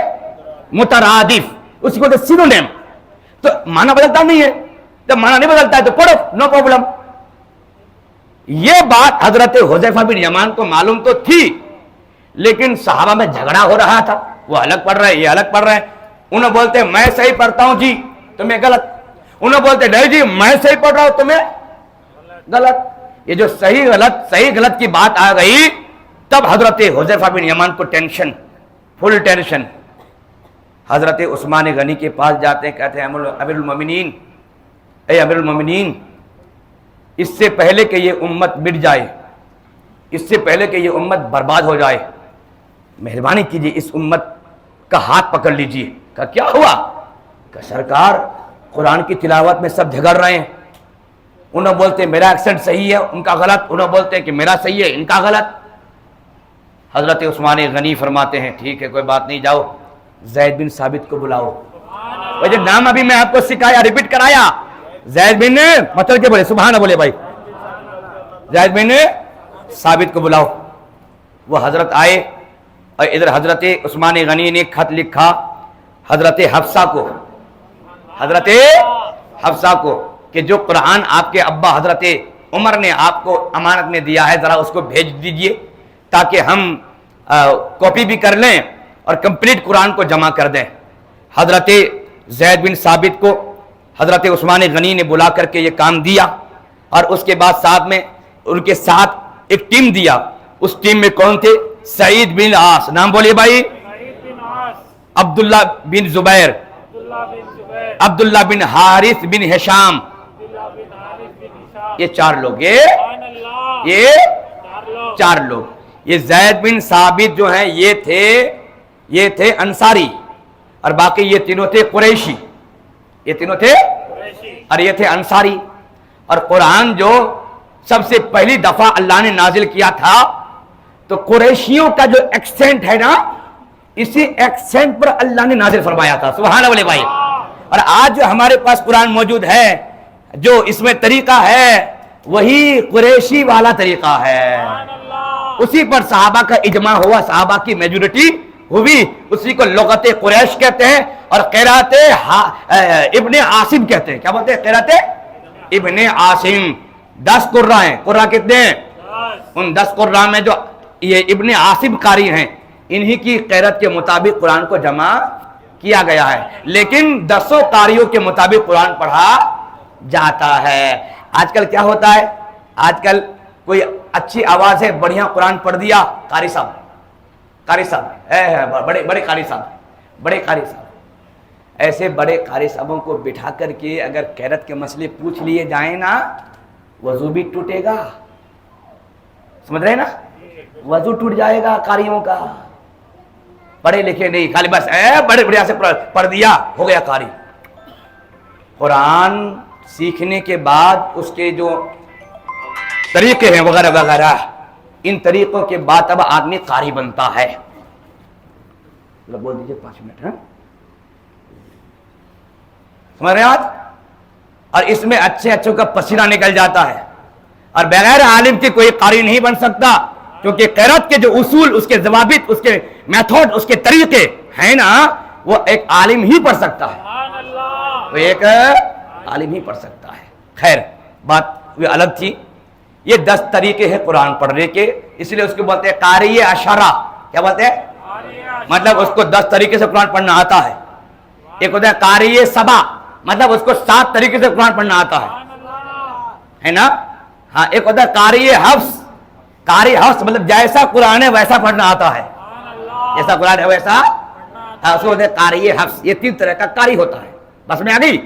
مترادف، اس کو بولتے ہیں سینونیم۔ تو معنی بدلتا نہیں ہے، جب معنی نہیں بدلتا ہے تو پڑھو، نو پرابلم۔ یہ بات حضرت حذیفہ بن یمان کو معلوم تو تھی، لیکن صحابہ میں جھگڑا ہو رہا تھا، وہ الگ پڑھ رہے ہیں یہ الگ پڑھ رہے ہیں، انہوں بولتے میں صحیح پڑھتا ہوں جی تمہیں غلط، انہوں بولتے نہیں جی میں صحیح پڑھ رہا ہوں تمہیں غلط۔ یہ جو صحیح غلط کی بات آ گئی، تب حضرت حذیفہ بن یمان کو ٹینشن، فل ٹینشن۔ حضرت عثمان غنی کے پاس جاتے ہیں، کہتے ہیں امیر المومنین، اے امیر المومنین، اس سے پہلے کہ یہ امت مٹ جائے، اس سے پہلے کہ یہ امت برباد ہو جائے، مہربانی کیجیے اس امت کا ہاتھ پکڑ لیجیے۔ کہا کیا ہوا؟ کہ سرکار قرآن کی تلاوت میں سب جھگڑ رہے ہیں، انہوں بولتے میرا ایکسنٹ صحیح ہے ان کا غلط، انہوں بولتے کہ میرا صحیح ہے ان کا غلط۔ حضرت عثمان غنی فرماتے ہیں ٹھیک ہے کوئی بات نہیں، جاؤ زید بن ثابت کو بلاؤ۔ وہ جو نام ابھی میں آپ کو سکھایا، ریپیٹ کرایا، زید بن مطلب کے بولے سبحان بولے بھائی، زید بن ثابت کو بلاؤ۔ وہ حضرت آئے اور ادھر حضرت عثمان غنی نے خط لکھا حضرت حفصہ کو، حضرت حفصہ کو کہ جو قرآن آپ کے ابا حضرت عمر نے آپ کو امانت میں دیا ہے ذرا اس کو بھیج دیجئے تاکہ ہم کاپی بھی کر لیں اور کمپلیٹ قرآن کو جمع کر دیں۔ حضرت زید بن ثابت کو حضرت عثمان غنی نے بلا کر کے یہ کام دیا، اور اس کے بعد ساتھ میں ان کے ساتھ ایک ٹیم دیا، اس ٹیم میں کون تھے؟ سعید بن عاص، نام بولیے بھائی، عبداللہ بن زبیر، عبداللہ بن حارث بن ہشام، یہ چار لوگ، یہ چار لوگ، یہ زید بن ثابت جو ہیں یہ تھے انصاری، اور باقی یہ تینوں تھے قریشی، یہ تینوں تھے اور یہ تھے انصاری۔ اور قرآن جو سب سے پہلی دفعہ اللہ نے نازل کیا تھا تو قریشیوں کا جو ایکسنٹ ہے نا، اسی ایکسنٹ پر اللہ نے نازل فرمایا تھا، سبحان اللہ بھائی۔ اور آج جو ہمارے پاس قرآن موجود ہے، جو اس میں طریقہ ہے وہی قریشی والا طریقہ ہے، اسی پر صحابہ کا اجماع ہوا، صحابہ کی میجورٹی ہوئی، اسی کو لغت قریش کہتے ہیں، اور قرات ابن عاصم کہتے ہیں۔ کیا بولتے ہیں؟ قرات ابن عاصم۔ 10 قرہ ہیں، قرہ کتنے ہیں؟ ان 10 قرہ میں جو یہ ابن عاصم قاری ہیں، انہی کی قرات کے مطابق قرآن کو جمع کیا گیا ہے، لیکن 10 قاریوں کے مطابق قرآن پڑھا جاتا ہے۔ آج کل کیا ہوتا ہے؟ آج کل کوئی اچھی آواز ہے، بڑھیا قرآن پڑھ دیا، قاری صاحب بڑے قاری صاحب، ایسے بڑے قاری صاحبوں کو بٹھا کر کے اگر قرات کے مسئلے پوچھ لیے جائیں نا، وضو بھی ٹوٹے گا، سمجھ رہے نا، وضو ٹوٹ جائے گا قاریوں کا۔ پڑھے لکھے نہیں، خالی بس بڑے بڑھیا سے پڑھ دیا ہو گیا قاری۔ قرآن سیکھنے کے بعد اس کے جو طریقے ہیں وغیرہ وغیرہ، ان طریقوں کے بعد اب آدمی قاری بنتا ہے۔ بول دیجیے 5 منٹ، سمجھ رہے ہیں آج؟ اور اس میں اچھوں کا پسینہ نکل جاتا ہے، اور بغیر عالم کے کوئی قاری نہیں بن سکتا، کیونکہ قرات کے جو اصول، اس کے ضوابط، اس کے میتھڈ، اس کے طریقے ہیں نا، وہ ایک عالم ہی پڑھ سکتا ہے، وہ ایک عالم ہی پڑھ سکتا ہے۔ خیر بات وہ الگ تھی۔ یہ 10 طریقے ہیں قرآن پڑھنے کے، اس لیے اس کو بولتے ہیں قاری عشرہ۔ کیا بولتے ہیں؟ مطلب اس کو 10 طریقے سے قرآن پڑھنا آتا ہے۔ ایک ہوتا ہے قاری سبع، مطلب اس کو 7 طریقے سے قرآن پڑھنا آتا ہے نا؟ ہاں ایک ہوتا ہے قاری حفظ، قاری حفظ مطلب جیسا قرآن ہے ویسا پڑھنا آتا ہے، جیسا قرآن ہے ویسا، اس کو ہوتا ہے قاری حفظ۔ یہ 3 طرح کا قاری ہوتا ہے۔ بس میں آ گئی،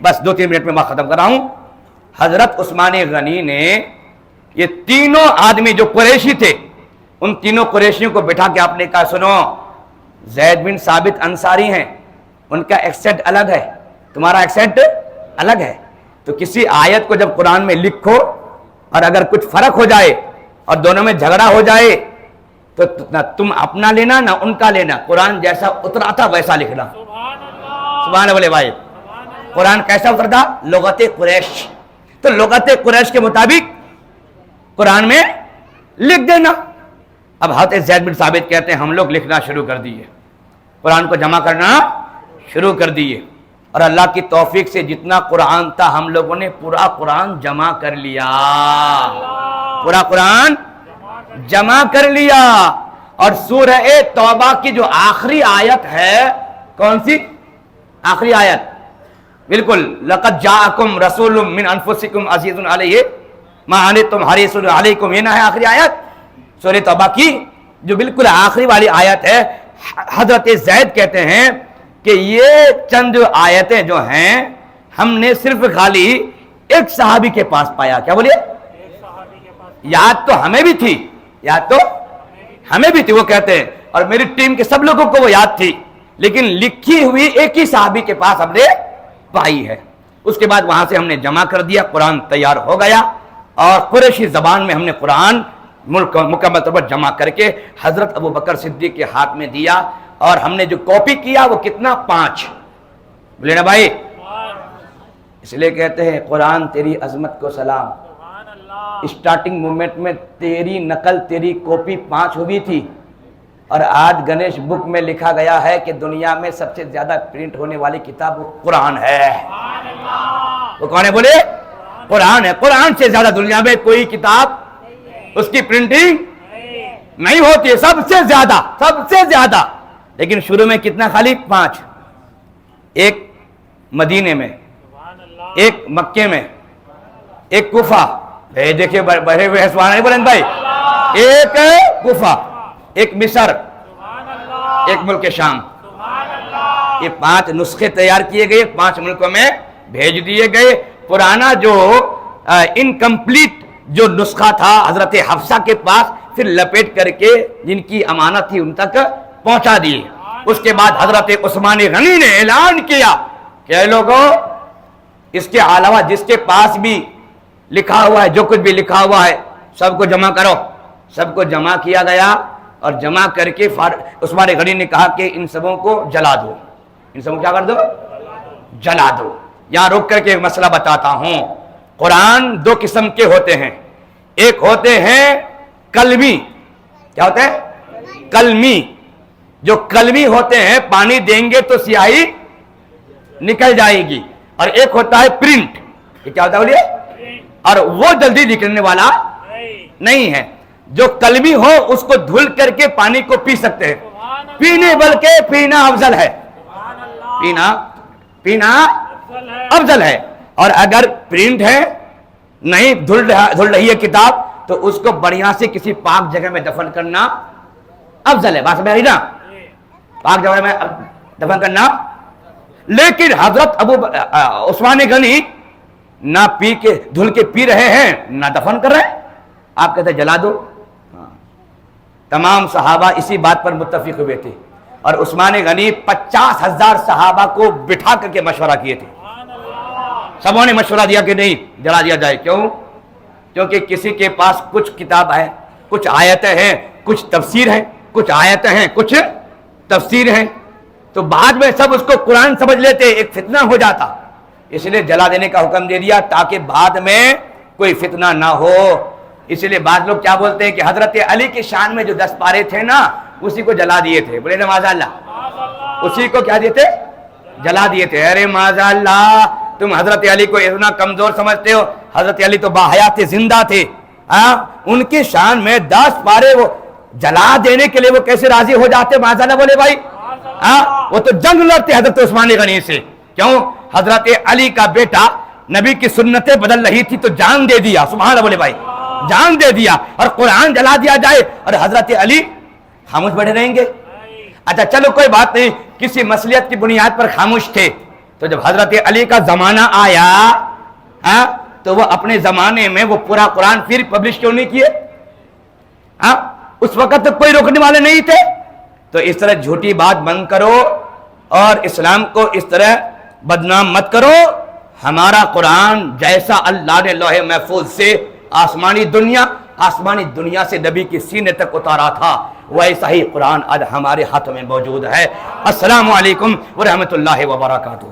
بس 2-3 منٹ میں میں ختم کر رہا ہوں۔ حضرت عثمان غنی نے یہ تینوں آدمی جو قریشی تھے، ان تینوں قریشیوں کو بٹھا کے آپ نے کہا سنو، زید بن ثابت انصاری ہیں، ان کا ایکسنٹ الگ ہے، تمہارا ایکسنٹ الگ ہے، تو کسی آیت کو جب قرآن میں لکھو اور اگر کچھ فرق ہو جائے اور دونوں میں جھگڑا ہو جائے تو نہ تم اپنا لینا نہ ان کا لینا، قرآن جیسا اترا تھا ویسا لکھنا۔ سبحان اللہ بھائی، قرآن کیسا اترا تھا؟ لغت قریش، تو لغت قریش کے مطابق قرآن میں لکھ دینا۔ اب حضرت زید بن ثابت کہتے ہیں ہم لوگ لکھنا شروع کر دیے، قرآن کو جمع کرنا شروع کر دیے، اور اللہ کی توفیق سے جتنا قرآن تھا ہم لوگوں نے پورا قرآن جمع کر لیا، پورا قرآن جمع کر لیا۔ اور سورہ توبہ کی جو آخری آیت ہے، کون سی آخری آیت؟ بالکل، لقد جاءکم رسول من انفسکم عزیز علیہ ما عنتم حریص علیکم، یہ نہ ہے آخری آیت سورہ توبہ کی جو بالکل آخری والی آیت ہے۔ حضرت زید کہتے ہیں کہ یہ چند جو آیتیں جو ہیں ہم نے صرف خالی ایک صحابی کے پاس پایا۔ کیا بولیے؟ یاد تو ہمیں بھی تھی، یاد تو ہمیں بھی تھی، وہ کہتے ہیں، اور میری ٹیم کے سب لوگوں کو وہ یاد تھی، لیکن لکھی ہوئی ایک ہی صحابی کے پاس ہم نے پائی ہے۔ اس کے بعد وہاں سے ہم نے جمع کر دیا، قرآن تیار ہو گیا، اور قریشی زبان میں ہم نے قرآن مکمل طور پر جمع کر کے حضرت ابو بکر صدیق کے ہاتھ میں دیا، اور ہم نے جو کاپی کیا وہ کتنا؟ 5۔ بولے نا بھائی، اس لیے کہتے ہیں قرآن تیری عظمت کو سلام، اسٹارٹنگ مومنٹ میں تیری نقل، تیری کاپی 5 ہوئی تھی، اور آج گنیش بک میں لکھا گیا ہے کہ دنیا میں سب سے زیادہ پرنٹ ہونے والی کتاب وہ قرآن ہے۔ وہ کون ہے؟ بولے قرآن ہے۔ قرآن سے زیادہ دنیا میں کوئی کتاب اس کی پرنٹنگ نہیں ہوتی ہے، سب سے زیادہ، سب سے زیادہ۔ لیکن شروع میں کتنا؟ خالی 5، ایک مدینے میں، ایک مکے میں، ایک کوفہ، دیکھیے بڑھے ہوئے سبحان اللہ بلند بھائی، ایک کوفہ، ایک مصر، ایک ملک شام۔ یہ 5 نسخے تیار کیے گئے، 5 ملکوں میں بھیج دیے گئے۔ پرانا جو انکمپلیٹ جو نسخہ تھا حضرت حفصہ کے پاس، پھر لپیٹ کر کے جن کی امانت تھی ان تک پہنچا دیے۔ اس کے بعد حضرت عثمان غنی نے اعلان کیا کہ اے لوگوں، اس کے علاوہ جس کے پاس بھی لکھا ہوا ہے، جو کچھ بھی لکھا ہوا ہے سب کو جمع کرو۔ سب کو جمع کیا گیا، اور جمع کر کے عثمان غنی نے کہا کہ ان سبوں کو جلا دو، ان سبوں کو کیا کر دو؟ جلا دو۔ یہاں روک کر کے ایک مسئلہ بتاتا ہوں۔ قرآن 2 قسم کے ہوتے ہیں، ایک ہوتے ہیں کلمی۔ کیا ہوتے ہیں؟ کلمی۔ جو کلمی ہوتے ہیں پانی دیں گے تو سیاہی نکل جائے گی، اور ایک ہوتا ہے پرنٹ۔ یہ کیا ہوتا ہے بولیے؟ اور وہ جلدی نکلنے والا نہیں ہے۔ جو کلمی ہو اس کو دھل کر کے پانی کو پی سکتے ہیں، پینے بلکہ پینا افضل ہے، پینا افضل ہے۔ اور اگر پرنٹ ہے، نہیں دھل رہی ہے کتاب، تو اس کو بڑھیا سے کسی پاک جگہ میں دفن کرنا افضل ہے۔ بات سمجھ رہی نا؟ پاک جگہ میں دفن کرنا۔ لیکن حضرت عثمان غنی نہ پی کے دھل کے پی رہے ہیں نہ دفن کر رہے ہیں، آپ کہتے ہیں جلا دو۔ تمام صحابہ اسی بات پر متفق ہوئے تھے، اور عثمان غنی 50,000 صحابہ کو بٹھا کر کے مشورہ کیے تھے۔ سبوں نے مشورہ دیا کہ نہیں جلا دیا جائے۔ کیوں؟ کیونکہ کسی کے پاس کچھ کتاب ہے، کچھ آیتیں ہیں، کچھ تفسیر ہے، کچھ آیتیں ہیں، کچھ تفسیر ہیں، تو بعد میں سب اس کو قرآن سمجھ لیتے، ایک فتنہ ہو جاتا۔ اس لیے جلا دینے کا حکم دے دیا تاکہ بعد میں کوئی فتنہ نہ ہو۔ اس لیے بعض لوگ کیا بولتے ہیں کہ حضرت علی کی شان میں جو 10 پارے تھے نا، اسی کو جلا دیے تھے۔ بولے نا ماشاء اللہ، اسی کو کیا دیے تھے؟ جلا دیے تھے. ارے معاذ اللہ، تم حضرت علی کو اتنا کمزور سمجھتے ہو؟ حضرت علی تو باحیات زندہ تھے. ان کی شان میں 10 پارے وہ جلا دینے کے لیے وہ کیسے راضی ہو جاتے؟ معاذ اللہ بولے بھائی. وہ تو جنگ لڑتے حضرت عثمان غنی سے. کیوں؟ حضرت علی کا بیٹا نبی کی سنتیں بدل رہی تھی تو جان دے دیا. سبحان اللہ بولے بھائی، جان دے دیا. اور قرآن جلا دیا جائے اور حضرت علی خاموش بیٹھے رہیں گے؟ اچھا چلو کوئی بات نہیں، کسی مصلحت کی بنیاد پر خاموش تھے. تو جب حضرت علی کا زمانہ آیا تو وہ اپنے زمانے میں وہ پورا قرآن پھر پبلش کیوں نہیں کیے؟ اس وقت تو کوئی روکنے والے نہیں تھے. تو اس طرح جھوٹی بات بند کرو اور اسلام کو اس طرح بدنام مت کرو. ہمارا قرآن جیسا اللہ نے لوح محفوظ سے آسمانی دنیا سے نبی کی سینے تک اتارا تھا، ویسا ہی قرآن آج ہمارے ہاتھوں میں موجود ہے. السلام علیکم ورحمۃ اللہ وبرکاتہ.